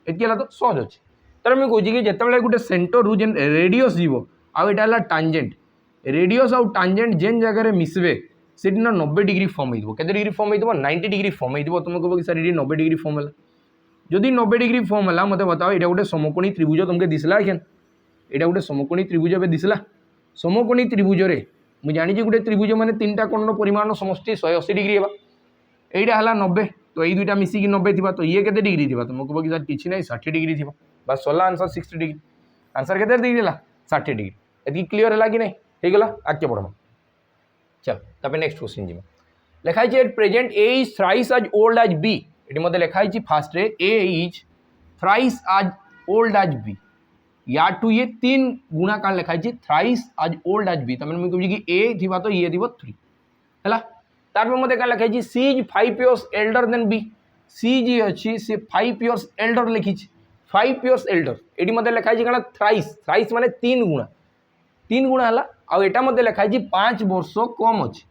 एति तो सहज अच्छे तर मुझे कहे कि जिते गोटे सेंटर रू जेन रेडियस जीव आटा टांजेंट रेडियस आउ टांजेंट जेन जगह मिसबे से 90 डिग्री फॉर्म हो के डिग्री फॉर्म हो 90 डिग्री फॉर्म हो तुम कह कि सर ये 90 डिग्री फॉर्म है जदि 90 डिग्री फॉर्म है मत बताओ ये गोटे समकोणी त्रिभुज तुमको दिसला एखेन यहाँ गोटे समकोणी त्रिभुज ए दिसला समकोणी त्रिभुज रे मुझे जानी गोटे त्रिभुज मैंने 3टा कोण परिमाण समष्टि 180 डिग्री है यहाँ है 90 तो ये दुईटा मिसिकी 90 थी तो ये के डिग्री थी तुम कह कि सर किसी ना 60 डिग्री थी बस सरला आंसर 60 डिग्री आंसर के डिग्री है 60 डिग्री ये क्लीयर है कि नहीं होगा आगे बढ़मा चल तब नेक्स्ट क्वेश्चन जी लिखाई at present A is thrice आज ओल्ड आज बी ये मत लिखाई फास्ट रे ए इज थ्राइस आज ओल्ड आज बी या टू ये 3 गुणा काण लिखाई थ्राइस आज ओल्ड आज बी तमें मुझे कहूँ कि ए थी तो ये थी 3 है तार मत क्या लिखाई C is 5 years elder than B C जी अच्छी से 5 इयर्स एल्डर लिखी 5 इयर्स एल्डर ये मत लिखाई क्या थ्राइस थ्राइस माने 3 गुणा है आटा मत लिखाई 5 वर्ष कम अच्छे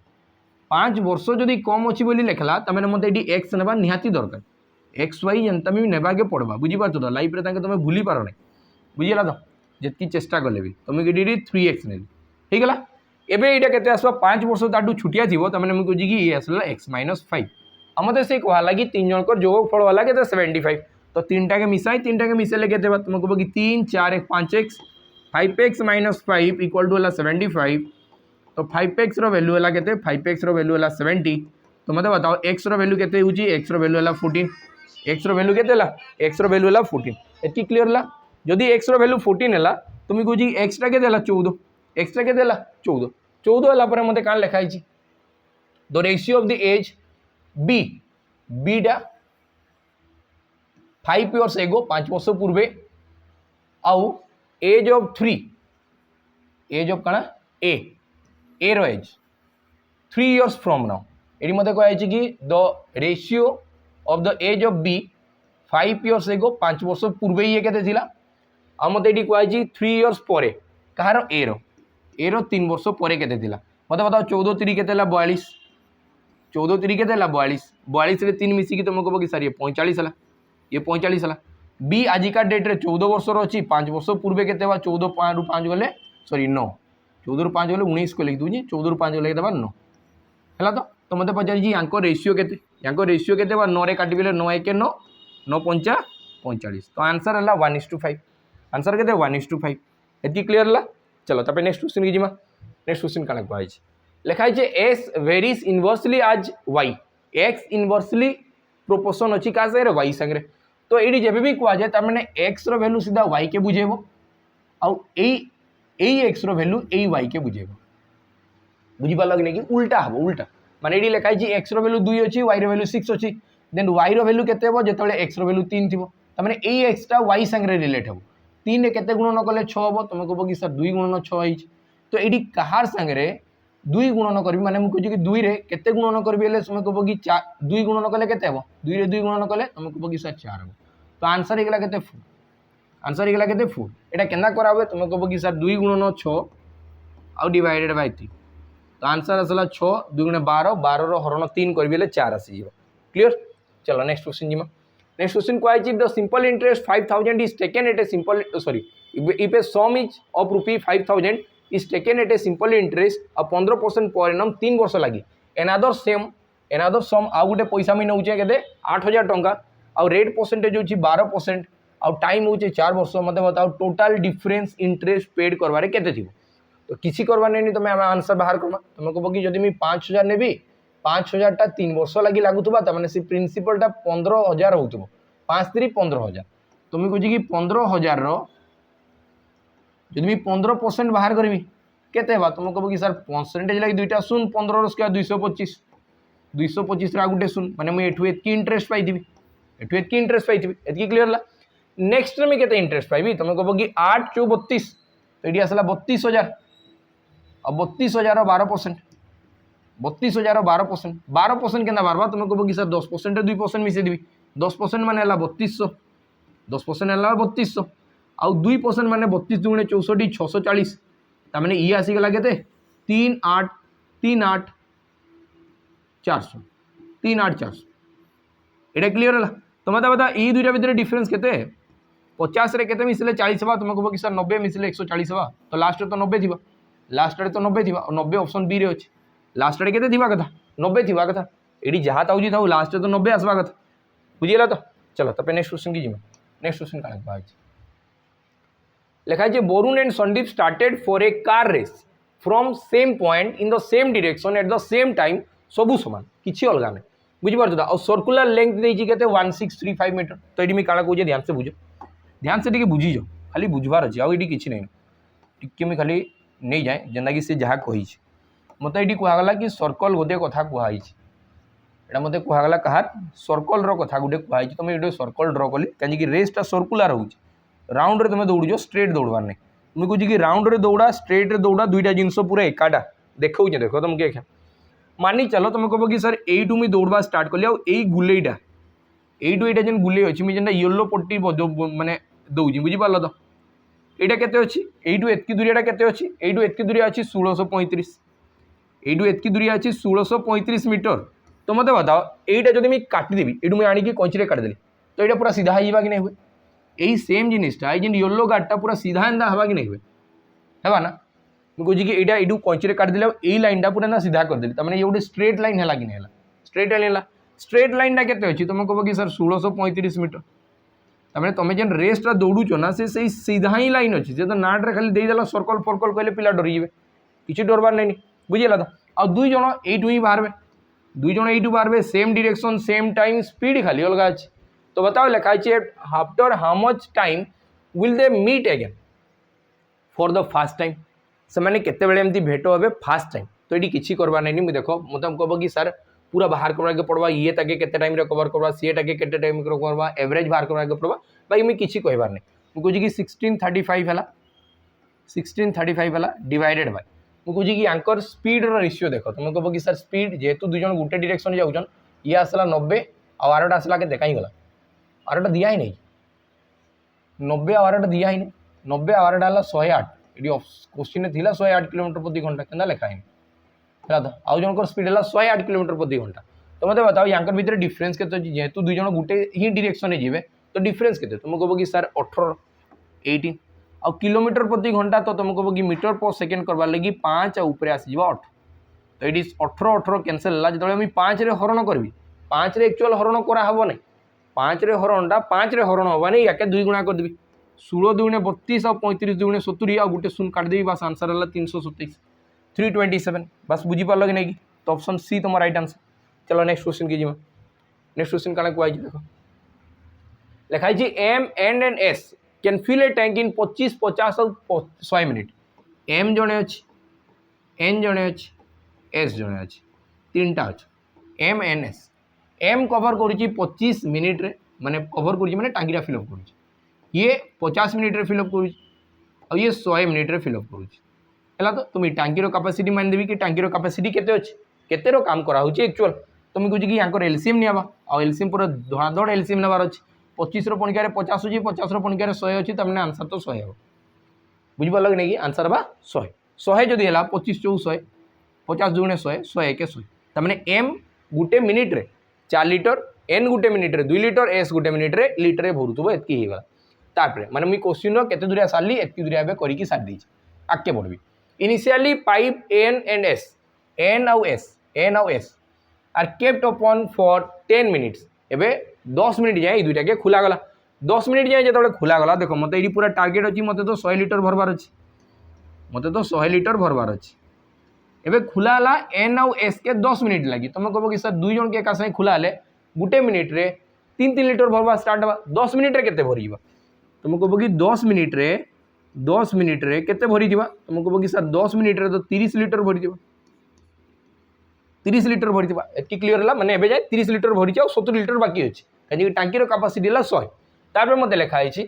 5 वर्ष जदि कम अच्छी बोली लिखला तमें मत ये एक्स ना निहाती दरकार एक्स वाई जनता भी नेबाके पड़वा बुझीपार तो लाइफ रे तुम भूली पार नहीं बुझीगला तो जितकी चेष्टा कले भी तुम ये 3x नहीं होगा एवं यहाँ के आसवा 5 वर्ष ताठू छुटिया थी तमें मुझे कहे कि ये आसला x-5 मत से कहला कि 3 जनकर जोगफल वाला के 75 तो 3टा के मिसाई 3टा के मिसाइले के तुम कह कि 3 4 1 5x 5x-5 इक्वल टू है 75 तो 5x वैल्यू है के 5x वैल्यू है 70 तो मत बताओ x वैल्यू के x वैल्यू है 14 x वैल्यू के x वैल्यू है 14 ये क्लीयर है जदि एक्स वैल्यू 14 है तुम कह एक्सट्रा के 14 एक्सट्रा के 14 14 है मत क्या लिखाई the ratio of the age B बीटा 5 इयर्स एगो 5 वर्ष पूर्वे आउ एज ऑफ 3 एज ऑफ कण ए रो एज 3 इयर्स फ्रॉम नाउ ये मत कही कि the ratio of the age of B 5 years ago 5 वर्ष पूर्वे ये के आ मत ये कहुई 3 इयर्स पर कहार ए रो 3 वर्ष पर के मत बताओ 14 3 के 42 14 3 के 42 42 रे 3 मिसिकी तुम कह कि सर ये 45 है ये 45 है बी आजिका डेट रे 14 वर्ष अच्छी 5 वर्ष पूर्वे के 14 रु 5 गले सॉरी 9 14 रु 5 गले 19 को लिख दूँ 14 रु 5 लिखिदेव 9 है तो मत पचार रेशियो के रेशियो के 9 रे काटिबे 9 1 9 9 5 45 तो आंसर है 1:5 आंसर के 1:5 ये क्लीयर है चलो तब नेक्स्ट क्वेश्चन की नेक्स्ट क्वेश्चन क्या कहुई लिखाई एस वेरीज इनवर्सली आज वाई एक्स इनवर्सली प्रोपोर्शन अच्छी क्या सागर वाई सागर तो ये जब भी कहुए तमें एक्स वैल्यू सीधा वाई के बुझेब एक्स वैल्यू यही वाई के बुझेब बुझीपार कि नहीं कि उल्टा हम उल्टा माने ये लिखाई एक्स वैल्यू 2 अच्छी वाई वैल्यू 6 अच्छी देन वाई वैल्यू के जो एक्स वैल्यू 3 थी तमें यही एक्सटा वाई सागर रिलेट हम 3 रे केते गुणन कले 6 हम तुम कह कि सर 2 गुणन 6 है तो ये कहार सागर 2 गुणन करी माने मुझे कि 2 रे केते गुणन करी तुम कह कि 2 गुणन कले केते हम 2 रे 2 गुणन कले तुम कह कि सर 4 हम तो आंसर होगा के 4 आंसर ହେଇଗଲା କେତେ 4 ଏଟା କେନ୍ତା କରା हुए तुम कहब कि सर 2 गुणन 6 आउ डिवाइडेड बाय 3 तो आंसर आसला 6 2 गुणे 12 12 रो हरण 3 करबी ले 4 आसी जीव क्लियर। चलो नेक्स्ट क्वेश्चन जिमा नेक्स्ट क्वेश्चन को आई the simple interest 5000 is taken at a simple sorry if a sum is of rupee 5000 is taken at a simple interest आ 15% पर एनम 3 वर्ष लागी एनादर सम आ गुटे पैसा मी नउचे केते 8000 टंका आ रेट परसेंटेज होची 12% आ टाइम होचे 4 वर्ष मते बताओ टोटल डिफरेंस इंटरेस्ट पेड करबारे केते थिबो। तो किसी करवा नहीं तुम आंसर बाहर करमा तुम कह कि जब मुझे 5000 नेबी 5000 टा 3 वर्ष लगी लगुवा तमें से प्रिंसिपलटा 15000 हो 5 3 15000 तुम कह कि 15000 जब 15% बाहर करी केते तुम कह कि सर परसेंटेज लगी दुईटा शून 15 स्क्वायर 225 225 गोटे शून माने मुझे एठू एतकी इंटरेस्ट पाई एठू एतकी इंटरेस्ट पाई एतकी क्लियर है। नेक्स्ट में केते इंटरेस्ट पाइबी तुम कह कि 8 × 32 तो ये आसला 32000 अब 32000 12% 32000 12% 12% के बारवा तुम कह कि सर 10% 2% मिसे देवी 10% मान 3200 10% 3200 आउ 2% मान 32 × 64 640 तमें ये आसीगला के 38 38 400 38 400 एटा क्लियर है। तो मतलब बता ये दुईटा भितर डिफरेंस केते 50 रे केते मिसले 40 हवा तुम कह कि सर 90 मिसले 140 हवा तो लास्ट तो 90 थी लास्ट तो 90 थी और 90 ऑप्शन बी रे अच्छे लास्ट के कथा 90 थी कथा ये जहाँ ताऊँ था लास्ट तो 90 आसवा कथा बुझीगला। तो चलो तब नेक्स्ट क्वेश्चन की जिम्मे नेक्स्ट क्वेश्चन क्या लिखा है Varun and Sandeep started for a car race from same point in the same direction at the same time सबू समान किसी अलग नहीं बुझीपार और सर्कुलर लेंथ देती के 1635 मीटर तो ये काଣା कहे ध्यान से बुझ ध्यान से बुझीज खाली बुझबार अच्छे आगे किसी नहीं टी मुझे खाली नहीं जाए जेनता कि सी जहाँ कही मत ये कहगला कि सर्कल गोटे कथा कहुई एटा मत कहगला कहार सर्कल कथा गोटे कहुई तुम ये सर्कल ड्र कली कहीं रेसटा सर्कुलर हो राउंड तुम दौड़ स्ट्रेट दौड़बार नहीं मुझे कहे कि राउंड रे दौड़ा स्ट्रेट रे दौड़ा दुईटा जिनस पूरा एकाटा देखो देख तुम क्या मानी चलो तुम कह कि सर यू मुझे दौड़वा स्टार्ट कली आई गुलेटा यू जेन गुले अच्छी मुझे जेनटा येलो पट्टी मानने दौर बुझीपार तो यहाँ केते अच्छी यू एतकी दूरिया केते अच्छी यू एतकी दूरिया अच्छी 1635 यू एतकी दूरिया अच्छी 1635 मीटर तो मत बताओ यहाँ जब मुझे काटिदेवी ये मुझे आणिकी कैंची काटिदेली तो यहाँ पूरा सीधा होगा कि नहीं हुए यही सेम जिनिसटा ये येलो गार्डटा पूरा सीधा एंता हवा कि नहीं हुए है ना मुझे कि यहाँ यू कैंची काटिदेली यही लाइनटा पूरा सीधा करदेली तमें ये गोटे स्ट्रेट लाइन है कि नहीं स्ट्रेट लाइन है स्ट्रेट लाइनटा केते अच्छी तुम कह कि सर 1635 मीटर तमें तुम जेन रेसटा दौड़ुच ना से सीधा ही लाइन अच्छी से तो नाट रे खाली देदेला सर्कल फर्कल कहले पिला डरीजे किसी डरबार नहीं बुझीगला। तो आ दुई जन यू ही बाहर दुई जन यू बाहर same direction same time speed खाली अलग अच्छे तो बताओ लिखा है after how much time will they meet again for the first time से मैंने केते बेले एमती भेट हे फास्ट टाइम तो ये किसी करवार नहीं मुझे देख मतलब कह कि सर पूरा बाहर करवाके पड़वा ये ताके केते टाइम रे कवर करवा सी टाके केते टाइम रे करवा एवरेज बाहर करवाके पड़वा बाकी मुझे किसी कहबार नहीं मुझे कि 1635 है 1635 है डिवाइडेड बाय मुझे कि आंकर स्पीड रेशियो देख तुम कह कि सर स्पीड जेहेतु दुई जन गोटे डायरेक्शन जाऊन ये आसला 90 और आरटा आसला के कहीं गला आरटा दिया ही नहीं 90 आरटा दिया ही नहीं 90 आरटा है 108 ये क्वेश्चन थी 108 किलोमीटर प्रति घंटा क्या लिखा है तो आउ जन स्पीड है 108 किलोमीटर प्रति घंटा तो मतलब बताओ यहाँ भितर डिफरेंस के जेहेतु दुई जन गोटे ही डायरेक्शन जी तो डिफरेंस के तुम कह कि सर 18 18 आ किलोमीटर प्रति घंटा तो तुम कह कि मीटर पर सेकेंड करवार लगी 5 ऊपर आसीज 8 तो ये 18 18 कैनसल है जो 5 रे हरण करी 5 रे एक्चुअल हरण कराब ना 5 रे हरणटा 5 रे हरण हवा नहीं या 2 गुणा करदेवी 16 2 32 और 35 2 70 आ गोटे शून्य काटिदेवी बस आंसर है 327 327 बस बुझीपार कि नहीं तो ऑप्शन सी तुम राइट आंसर। चलो नेक्स्ट क्वेश्चन की नेक्स्ट क्वेश्चन क्या कहूँ देख लिखाई M and S can fill a tank in 25 50 और 100 मिनिट एम जड़े अच्छी एन जड़े अच्छी एस जड़े अच्छी तीनटा अच्छे M N S M cover कर 25 मिनिट रे माने कवर कर टांगीटा फिलअप कर ये 50 मिनिट रे फिलअप कर ये 100 मिनिट रे फिलअप कर तो तुम टांकीर कैपेसिटी मानदेवी कि टांकीर कैपेसिटी केते अच्छे केते रो काम करा होची एक्चुअल तुम कहूँ कि यहाँ एलसीएम नियाबा आ एलसीएम पूरा धड़ाधड़ एलसीएम नेबार अच्छे 25 पणिकार 50 अच्छी 50 पणिकार 100 अच्छी तमें आंसर तो 100 हो बुझिपार कि नहीं आंसर बा 100 100 जदि है 25 चौ 100 50 दुणे 100 100 1 100 तमें एम गोटे मिनिट रे 4 लिटर एन गोटे मिनिट रे 2 लिटर एस गोटे मिनिट रे लिटर रे भरुथबो एतकी हेगला तापरे माने मुई क्वेश्चन रो केते दूरिया सारली एतकी दूरिया बे करिकी सार दी आके पढ़बी initially pipe N and S N आउ S are kept upon for 10 minutes एबे 10 मिनिट जाए दुईटा के खुला गला 10 मिनिट जाए जो खुला गला देखो मत ये पूरा टार्गेट अच्छी मत तो 100 लिटर भरबार अच्छी मत तो 100 लिटर भरबार अच्छी एबे खुला है एन आउ एस के 10 मिनिट लगी तुम कह कि सर दुई जन के एका संगे खुला है गोटे मिनिट रे 3 लिटर भरवा स्टार्ट हवा 10 मिनिट रे केते भरी तुम कह कि 10 मिनिट रे केते भरी तुम कह कि सर 10 मिनिट रे तो 30 लिटर भरी 30 लिटर भरी एति क्लियर है माने एबे जाए 30 लिटर भरी 70 लिटर बाकी अच्छी कहीं टांकीर कैपेसिटी है 100 तापर मत लिखाई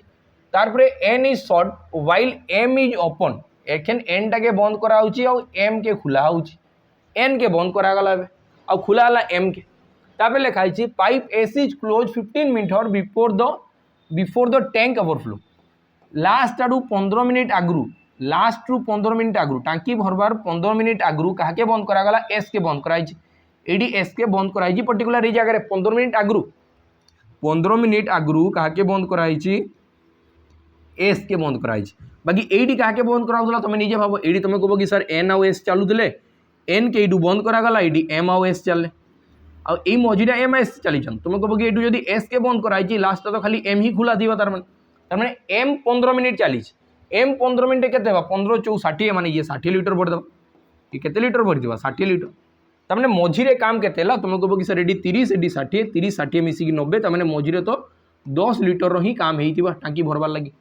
तार N is short while M is open एखन एन टाके बंद करा एम के खुला एन के बंद करागला आ खुला एम के तापर लिखाई pipe S is close 15 minute before the tank overflow last आड़ू 15 मिनिट आगु लास्ट रु 15 मिनिट आगु टांकी भरबार 15 मिनिट आगु क्या बंद करागला एस के बंद कराई एडी एस के बंद कराई पर्टिकुलर ये जगह 15 मिनिट आगु 15 मिनिट आगु क्या बंद कराई एस के बंद कराई बाकी एडी क्या बंद करा तुम निजे भाव ये तुम कह कि सर एन आउ एस चलुले एन के यू बंद करागला ये एम आउ एस चले आई मझीरा एम एस चली तुम कह कि यू जब एस के बंद कराई लास्ट तो खाली एम ही खुला थी तार एम 15 मिनिट चली एम 15 मिनिट के 15 चौ 60 माने ये 60 लिटर भरदेव ये केते लिटर भरी 60 लिटर तमें मझीरे काम केते तुम कह कि सर ये 30 एडी 60 30 60 मिसिकी 90 तमें मझीरे तो 10 लिटर ही काम होता टांकी भरबार लगी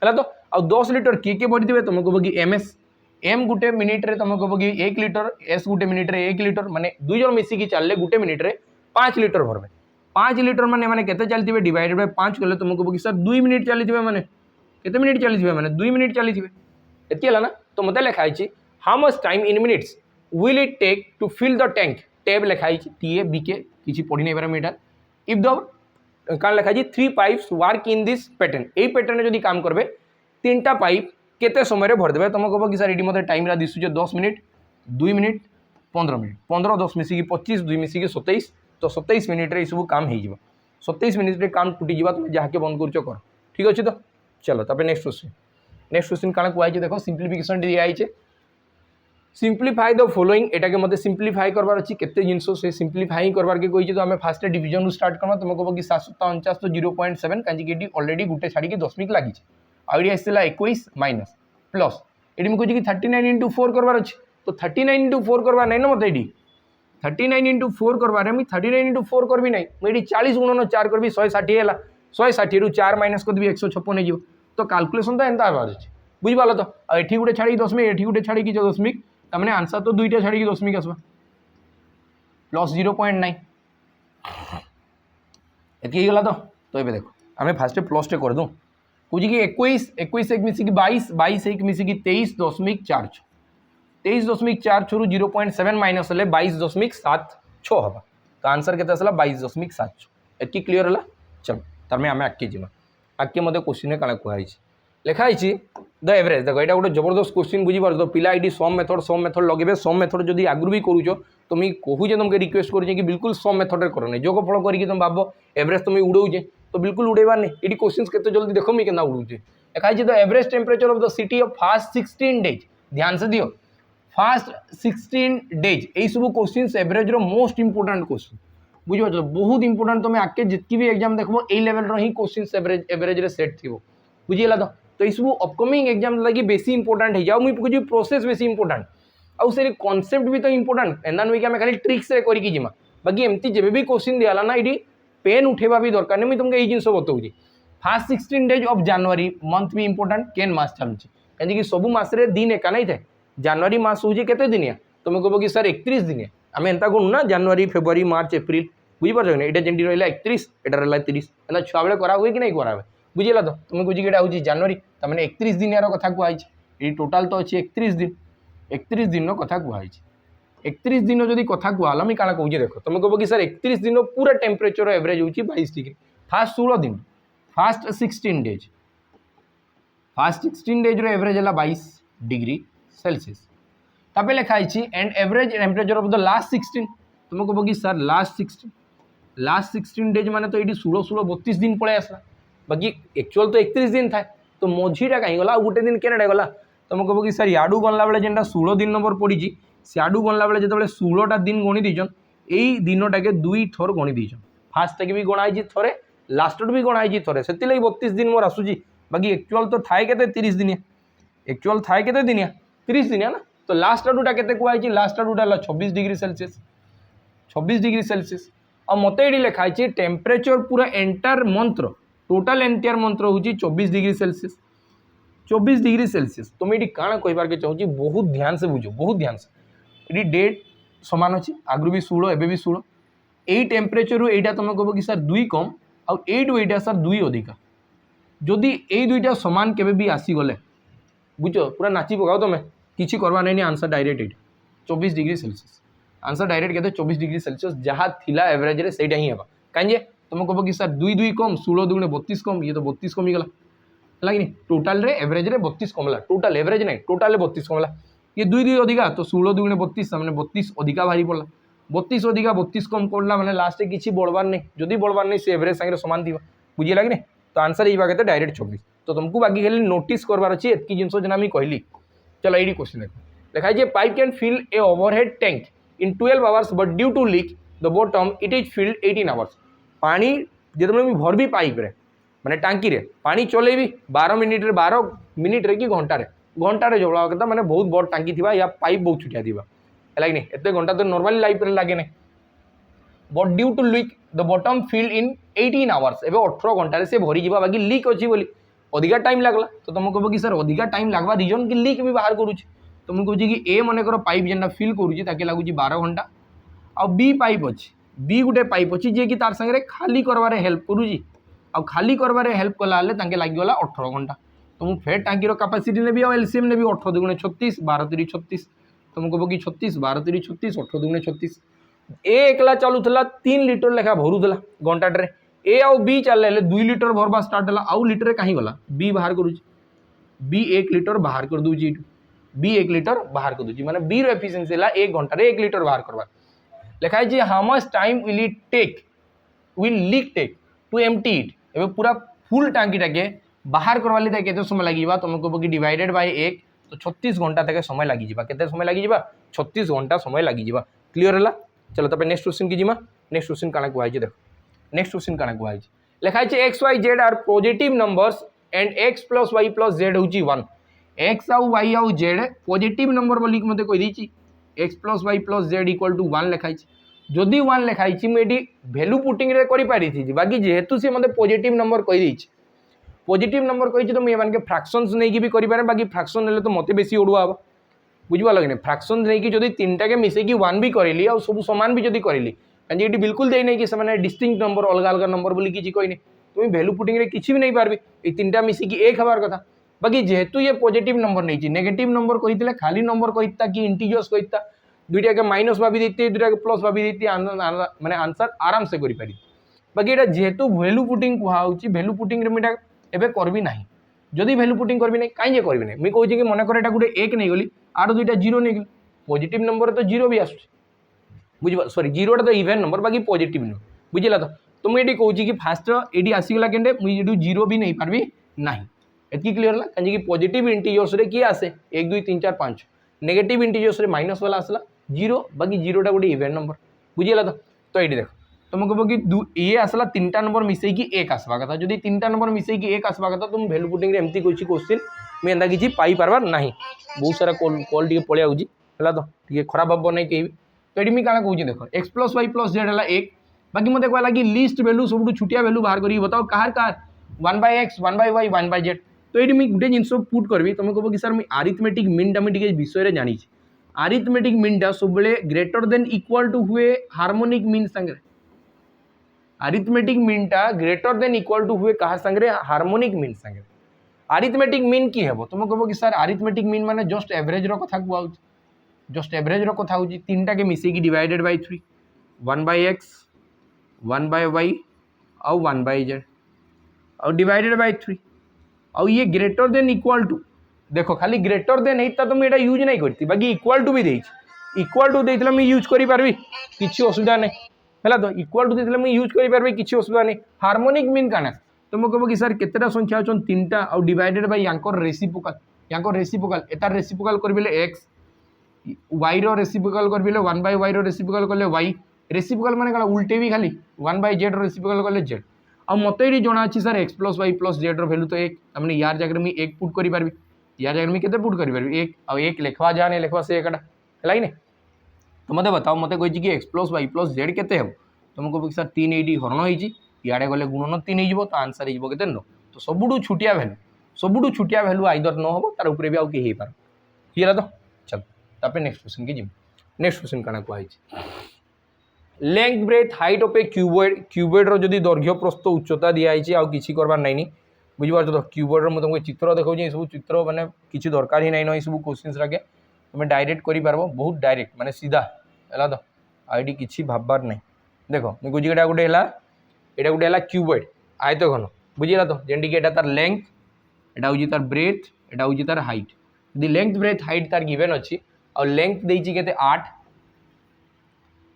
है तो आ 10 लिटर किए भरी थे तुम कह कि एम एस एम गोटे मिनिट रे तुम कह कि 1 लिटर एस गोटे मिनिट रे 1 लिटर माने दुई जन मिसिकी चलले गोटे मिनिट रे 5 लिटर भरबे 5 लिटर माने केते चलती डिवाइडेड बाय 5 कले तुम कह कि सर 2 मिनिट चली माने केते मिनिट चली माने 2 मिनिट चली एति है ना तो मत लिखाई how much time in minutes will it take to fill the tank टेब लिखाई टीए बीके किसी पढ़ी नहीं पारे मीटर इफ द कौन लिखाई 3 pipes work in this pattern यही पैटर्न जब काम करेंगे 3टा पाइप केते समय भरदे तुम कह कि सर ये मतलब टाइम दिशुचे 10 मिनिट 2 मिनिट 15 मिनिट 15 10 मिसिकी 25 2 मिसिकी 27 तो 27 मिनिट रे सब काम हो 27 मिनिट रे काम टूटी तुम जहाँके बंद कर ठीक अच्छे तो चलो तब नेक्स्ट क्वेश्चन कौन कहुई देख सिंप्लीफिकेशन दिखाई सिंप्लीफाई द फॉलोइंग एटा के मत सिंप्लीफाई करवार अच्छी केते जिनस से सिंप्लीफाई करवार के कही तो आम फास्ट डिविजन रु स्टार्ट करवा तुम कह कि 749 तो 0.7 कहीं ऑलरेडी गोटे छाड़ी 10 लगी आईडी आसला 21 माइनस प्लस ये मुझे कही 39 इंटू 4 करवार अच्छे तो 39 इंटू 4 करवा नहीं ना मत ये 39 इंटू 4 करवार मुझे 39 इंटू 4 करवी ना मुझे 40 गुणन 4 करी 160 है 160 रु 4 माइनस करदेवी 156 हो तो कैलकुलेशन तो एंता आवार अच्छे बुझिपाल तो ये गोटे छाड़ी 10 ये गोटे छाड़ी 10 तमें आंसर तो दुईटा छाड़ी 10 आसवा प्लस 0.9 एति गला तो ये देखो आम फास्ट प्लस टे कर दूँ कौच कि 21 एक मिसिकी 22 एक मिसिकी 23.46 23.46 रु 0.7 माइनस हेल्ले 22.76 हवा तो आंसर के 22.76 एति क्लीयर है चलो तार आम आगे जा आगे मत क्वेश्चन क्या कहुई लिखाई द एवरेज देखो यहाँ गोटे जबरदस्त क्वेश्चन बुझीपार तो पिला ये सम मेथड लगे सम मेथड जब आगु भी करूच तो मुझे कहूँ तुमको रिक्वेस्ट करूँ कि बिल्कुल सम मेथड कर जोगफल करके तुम भाव एवरेज तुम उड़ाऊे तो बिल्कुल उड़ेबार नहीं ये क्वेश्चन के जल्दी देखो मुझे क्या उड़ूचे लिखाई the average temperature of the city of fast 16 days ध्यान से दियो फास्ट 16 डेज यही सब question average most important question बुझे बहुत इंपोर्टाट तुम आगे जितकी भी एग्जाम देखो यही लेवल ही क्वेश्चन एवरेज सेट थी बुझीगला तो ये सब अपकमिंग एग्जाम लगी बेसी इंपोर्टाट हो जाओ मुझे कहूँ प्रोसेस बेसी इंपोर्टाट आउ से कॉन्सेप्ट भी तो इंपोर्टाट एंदा नुई कि आम खाली ट्रिक्स रे करके जिमा बाकी एमती जब भी क्वेश्चन दियाला ना ये पेन उठेबा भी दरकार नहीं मुझे तुमको ये जिन बताऊँगी fast 16 days of January month भी इंपोर्टाट केन मास चलुचे कहीं सब मसरे दिन एका नहीं थाए जनवरी मास हूँ केते दिनिया तुम कह कि सर 31 दिनिया आम एंता करूँ ना जनवरी फेब्रुआरी मार्च एप्रिल बुझीपार ना ये जेमती रहा 31 एटा रहा 30 एंता छुआ बेले करा हुए कि नहीं करा बुझेगा तो तुम कह कि हूँ जनवरी तमें 31 दिन यार कथा कहुई ये टोटाल तो अच्छी 31 दिन कथा कहुई 31 दिन जब कथा कहला मुझे क्या कहूँ देख तुम कह कि सर 31 दिन पूरा टेम्परेचर एवरेज हो 22 डिग्री फास्ट 16 दिन फास्ट 16 डेज रो एवरेज है 22 डिग्री सेल्सियस तापर लिखाई and average temperature of the last 16 तुम कह कि सर लास्ट 16 डेज माने तो ये 16 दिन पड़े आसला बाकी एक्चुअल तो 31 दिन था तो मझीटा कहीं गला गोटे दिन केना गला तुम कह कि सर याडू गणला बेले जेनटा 16 दिन नंबर पड़ी सियाडू गणला बेले जो 16टा दिन गणी दीचन यही दिनटा के 2 थर गणी दीचन फास्ट भी गणाई थे लास्ट भी गणाई थे से 32 दिन मोर आसूँ बाकी एक्चुअल तो थाए के 30 दिनिया एक्चुअल थाए के दिनिया 30 दिनिया ना तो लास्ट आडूटा के कहुई लास्ट आडूटा 26 डिग्री सेल्सियस और मत ये लिखाई टेम्परेचर पूरा एंटायर मंत्र टोटाल एंटायर मंत्र हूँ 24 डिग्री सेल्सियस तो मुझे कण कहबार के चाहूँगी बहुत ध्यान से बुझो बहुत ध्यान से ये डेट सामान अच्छी आगु भी 16 एवं भी 16 यही टेम्परेचर यहाँ तुम कह कि सर 2 कम आईटा सर 2 अधिका जदि यही दुईटा सामान केबे भी आसीगले बुझ पूरा नाची पकाओ तुम्हें किसी करवा नहीं आंसर डायरेक्ट ये 24 डिग्री सेल्सियस आंसर डायरेक्ट कहते 24 डिग्री सेल्सियस जहाँ थिला एवरेज रे सेटा ही हेबा कहीं तुम कह कि सर 2 कम 16 दुगुणे 32 कम ये तो 32 कमीगला है कि टोटाल रे एवरेज रे 32 कमला टोटाल एवरेज नहीं टोटाल 32 कमला ये 2 अधिका तो 16 दुगुणे 32 मैंने 32 अधिका भारी पड़ा 32 अधिका 32 कम पड़ा मैंने लास्ट किसी बढ़वार नहीं जदि बढ़वार नहीं से एवरेज सागर सामान थी बुझेगा कि नहीं तो आंसर ये कहते डायरेक्ट 24 तो तुमको बाकी खाली नोटिस करवार अच्छी एतकी जिन जेना मुझे कहली चलो ये क्वेश्चन देख लिखाई pipe can fill a overhead tank in 12 hours but due to leak the bottom it is filled 18 hours पानी जो भरबी पाइप रे माने टांकी रे पानी चलेबी 12 मिनिट रे कि घंटा जोड़ा कहता मैंने बहुत बड़ टांकी थी या पाइप बहुत छुटिया थी है कि एत घंटा तो नॉर्मली लाइफ रे लगे नहीं but due to leak the bottom filled in 18 hours एवं 18 घंटे से भरी जा बाकी लीक अच्छी बोली अधिका टाइम लगला तो तुम कह कि सर अधिका टाइम लगवा रिजन कि लीक भी बाहर करुच्छे तो मुझे कहूँ कि ए मनकर पाइप जेनटा फिल करुच्चे लगुच 12 घंटा आ बी पाइप अच्छी बी गोटे पाइप अच्छी जी कि तार संगे खाली करवार हेल्प करुच्ची आ खाली करवार हेल्प कला लगिगला 18 घंटा तो मुझे फेर टांकीर कैपेसिटी नेबी और एलसीएम नेबी 18 दुगुणे 36 12 3 36 तुम कह कि 36 12 3 36 18 दुगुणे 36 ए एकला चलूला 3 लिटर लेखा भरूला घंटाटे ए आउ बी चल 2 लिटर भरवा स्टार्ट है आउ लिटर कहीं गला बी बाहर करुच्ची बी 1 लिटर बाहर कर दूची बी 1 लिटर बाहर कर दूची माने बी रो एफिशिएंसी है 1 घंटे 1 लिटर बाहर करवा लिखाई how much time will leak take to empty it एवं पूरा फुल टांकीटा के बाहर करवा ली केते समय लगे तुम कह कि डिवाइडेड बाय 1 तो 36 घंटा तक समय लगी केते समय लगी 36 घंटा समय लगी क्लियर है चलो तब नेक्स्ट क्वेश्चन की जीमा नेक्स्ट क्वेश्चन काना कहै छै देखो नेक्स्ट क्वेश्चन काना कहै छै लिखाई छै x y z are positive numbers and x plus y plus z होची 1 x आउ y आउ z पॉजिटिव नंबर बोली मते कहि दी छी x plus y plus z equal to 1 लिखाई छै जदि 1 लिखाई छी मेडी वैल्यू पुटिंग रे करि पारि थी बाकी जेहेतु से मते पॉजिटिव नंबर कहि दी छी पॉजिटिव नंबर कहि छी तो मैं मान के फ्रैक्शंस नै की भी करि पारे बाकी फ्रैक्शन नेले तो मते बेसी ओडुआ हबा बुझवा लगे फ्रैक्शन नहीं कि जदि 3टा के मिसेकी 1 भी करेली और सब सामान भी जदि करेली कहीं ये बिल्कुल दे नहीं कि से डिस्टिंक्ट नंबर अलग अलग नंबर बोली किसी कही नहीं तुम वैल्यू पुटिंग रे किसी भी नहीं पारबी ये 3टा मिसेकी 1 हबार कथा बाकी जेहेतु ये पॉजिटिव नंबर नहीं नेगेटिव नंबर कही खाली नंबर कहीता कि इंटीजर्स कहीता 2टा के माइनस भाभी देती 2टा के प्लस भाभी देती माने आंसर आराम से करि पारि बाकी ये जेहेतु वैल्यू पुटिंग कहुच्छी वैल्यू पुटिंग रे मुझे एवं करबी ना जदि वैल्यू पुटिंग करबी नहीं कहीं करबी नहीं मुझे कहूँ कि मन कर गोटे 1 नहीं गली आर 2टा 0 नहीं गली पॉजिटिव नंबर तो 0 भी आस बुझ सॉरी 0टा तो इवेन नंबर बाकी पॉजिटिव नुह बुझेगा तो मुझे कहूँ कि फास्ट ये आसीगला के मुझे 0 भी नहीं पार्बी ना एति क्लीयर है कहीं पॉजिटिव इंटीजर्स रे किए आसे 1 2 3 4 5 नेगेटिव इंटीजर्स रे माइनस वाला आसला 0 बाकी 0टा गोटे इवेन नंबर बुझेगा तो ये देख तुम कह कि ये आसला 3टा नंबर मिसेकी 1 आसवा कथा जदि 3टा नंबर मिसेकी 1 आसवा कथा तुम वैल्यू पुटिंग रे एमती कोची क्वेश्चन मैं एंता किसी पाई पारबार नहीं बहुत सारा कॉल टी पलि आउची है तो ये खराब हम नहीं कही तो ये मुझे क्या कहूँ देख x plus y plus z है 1 बाकी मत कहला कि लिस्ट वैल्यू सब छुटिया वैल्यू बाहर करी बताओ कहार 1 by x 1 by y 1 by z तो ये मुझे गोटे जिन पुट करी तुम कह कि सर मुझे आरिथमेटिक मीनटा मुझे विषय जानी आरिथमेटिक मीनटा सब ग्रेटर देन इक्वल टू हुए हार्मोनिक मीन संगे आरिथमेटिक मीनटा ग्रेटर देन इक्वल टू हुए कहा संगे हार्मोनिक मीन संगे आरिथमेटिक मीन कि हे तुम कह कि सर आरिथमेटिक मीन माने जस्ट एवरेज रो कथा कहू जस्ट एवरेज रो कथा होची 3टा के मिसेकी divided by 3 1 by x 1 by y और 1 बाय z और डिवाइडेड बाय 3 और ये ग्रेटर देन इक्वल टू देखो खाली ग्रेटर देन नहीं तो मुझे यूज नहीं करती बाकी इक्वल टू भी देइछि इक्वल टू देइतला मैं यूज करि पारबी किछि असुविधा नहीं हैला तो इक्वल टू देइतला मैं यूज करि पारबी किछि असुविधा नहीं हार्मोनिक मीन काना तो मैं कहबो कि सर केतेटा संख्या अछन तीनटा और डिवाइडेड बाय यांकर रेसिप्रोकल एतार रेसिप्रोकल करबिले x y रो रेसिप्रोकल करबिले 1 बाय y रो रेसिप्रोकल करले y रेसिप्रोकल माने कला उल्टे भी खाली 1 बाय z रो रेसिप्रोकल करले z आ मते ये जना अछि सर x + y + z रो वैल्यू तो 1 हमने यार जगह में 1 पुट करि पारबी यार जगह में केते पुट करि पारबी 1 और 1 लिखवा जा ने लिखवा से एकटा हलाई ने तो मते बताओ मते कहछि कि x + y + z केते हम तुमको सर 380 हरण होइछि याडे गले गुणन 3 हिजबो तो आंसर हिजबो केते 9 तो सबुडू छुटिया वैल्यू आइदर न होबो तार ऊपर भी आउ के हे पार हिला तो चल तापे नेक्स्ट क्वेश्चन के जिम नेक्स्ट क्वेश्चन काना को आइछि length breadth height of a cuboid रो जदी दैर्घ्य प्रस्थ उच्चता दिया आइछि आ किछि करबार नै बुझि पारछ तो क्यूबॉइड रो म तुमको चित्र देखौ जे सब चित्र माने किछि दरकार ही नै न सब क्वेश्चंस राके तुम डायरेक्ट करि पारबो बहुत डायरेक्ट माने सीधा हला तो आईडी किछि भाबबार नै देखो मैं गुजी एटा गुटे हला क्यूबॉइड आयतघन बुझिला तो जेंडी के एटा तार लेंथ एटा होजी तार ब्रेथ एटा होजी तार हाइट यदि लेंथ ब्रेथ हाइट तार गिवन अछि और लेंथ देइछि केते 8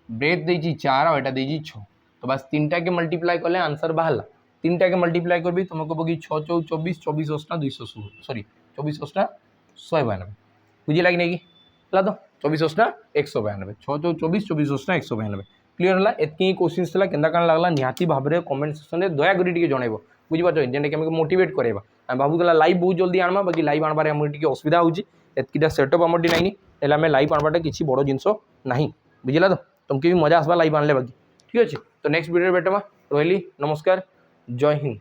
ब्रेथ देइछि 4 और एटा देइछि 6 तो बस तीनटा के मल्टीप्लाई करले आंसर बाहरला तीनटा के मल्टीप्लाई करबी तुमको बगी 6 4 24 24 8 216 सॉरी 24 8 192 बुझिला कि नै कि हला तो 24 8 192 6 4 24 24 8 192 क्लियर हला एतकी क्वेश्चंस थला केंदा कान लागला निहाती भाबरे कमेंट सेक्शन रे दया करी टिके जणाइबो बुझि पाछो जेने के हमके मोटिवेट करेबा हम भाबुतला लाइव बहुत जल्दी आनमा बाकी लाइव आनबारे हम टिके असुविधा होउची एतकीटा सेटअप हमर नाही एला में लाइव आनबाटा किछि बडो जिंसो नाही बुझिला तो तुमके भी मजा आसबा लाइव आनले बाकी ठीक अछि तो नेक्स्ट वीडियो बेटमा रोहिली नमस्कार जय हिंद।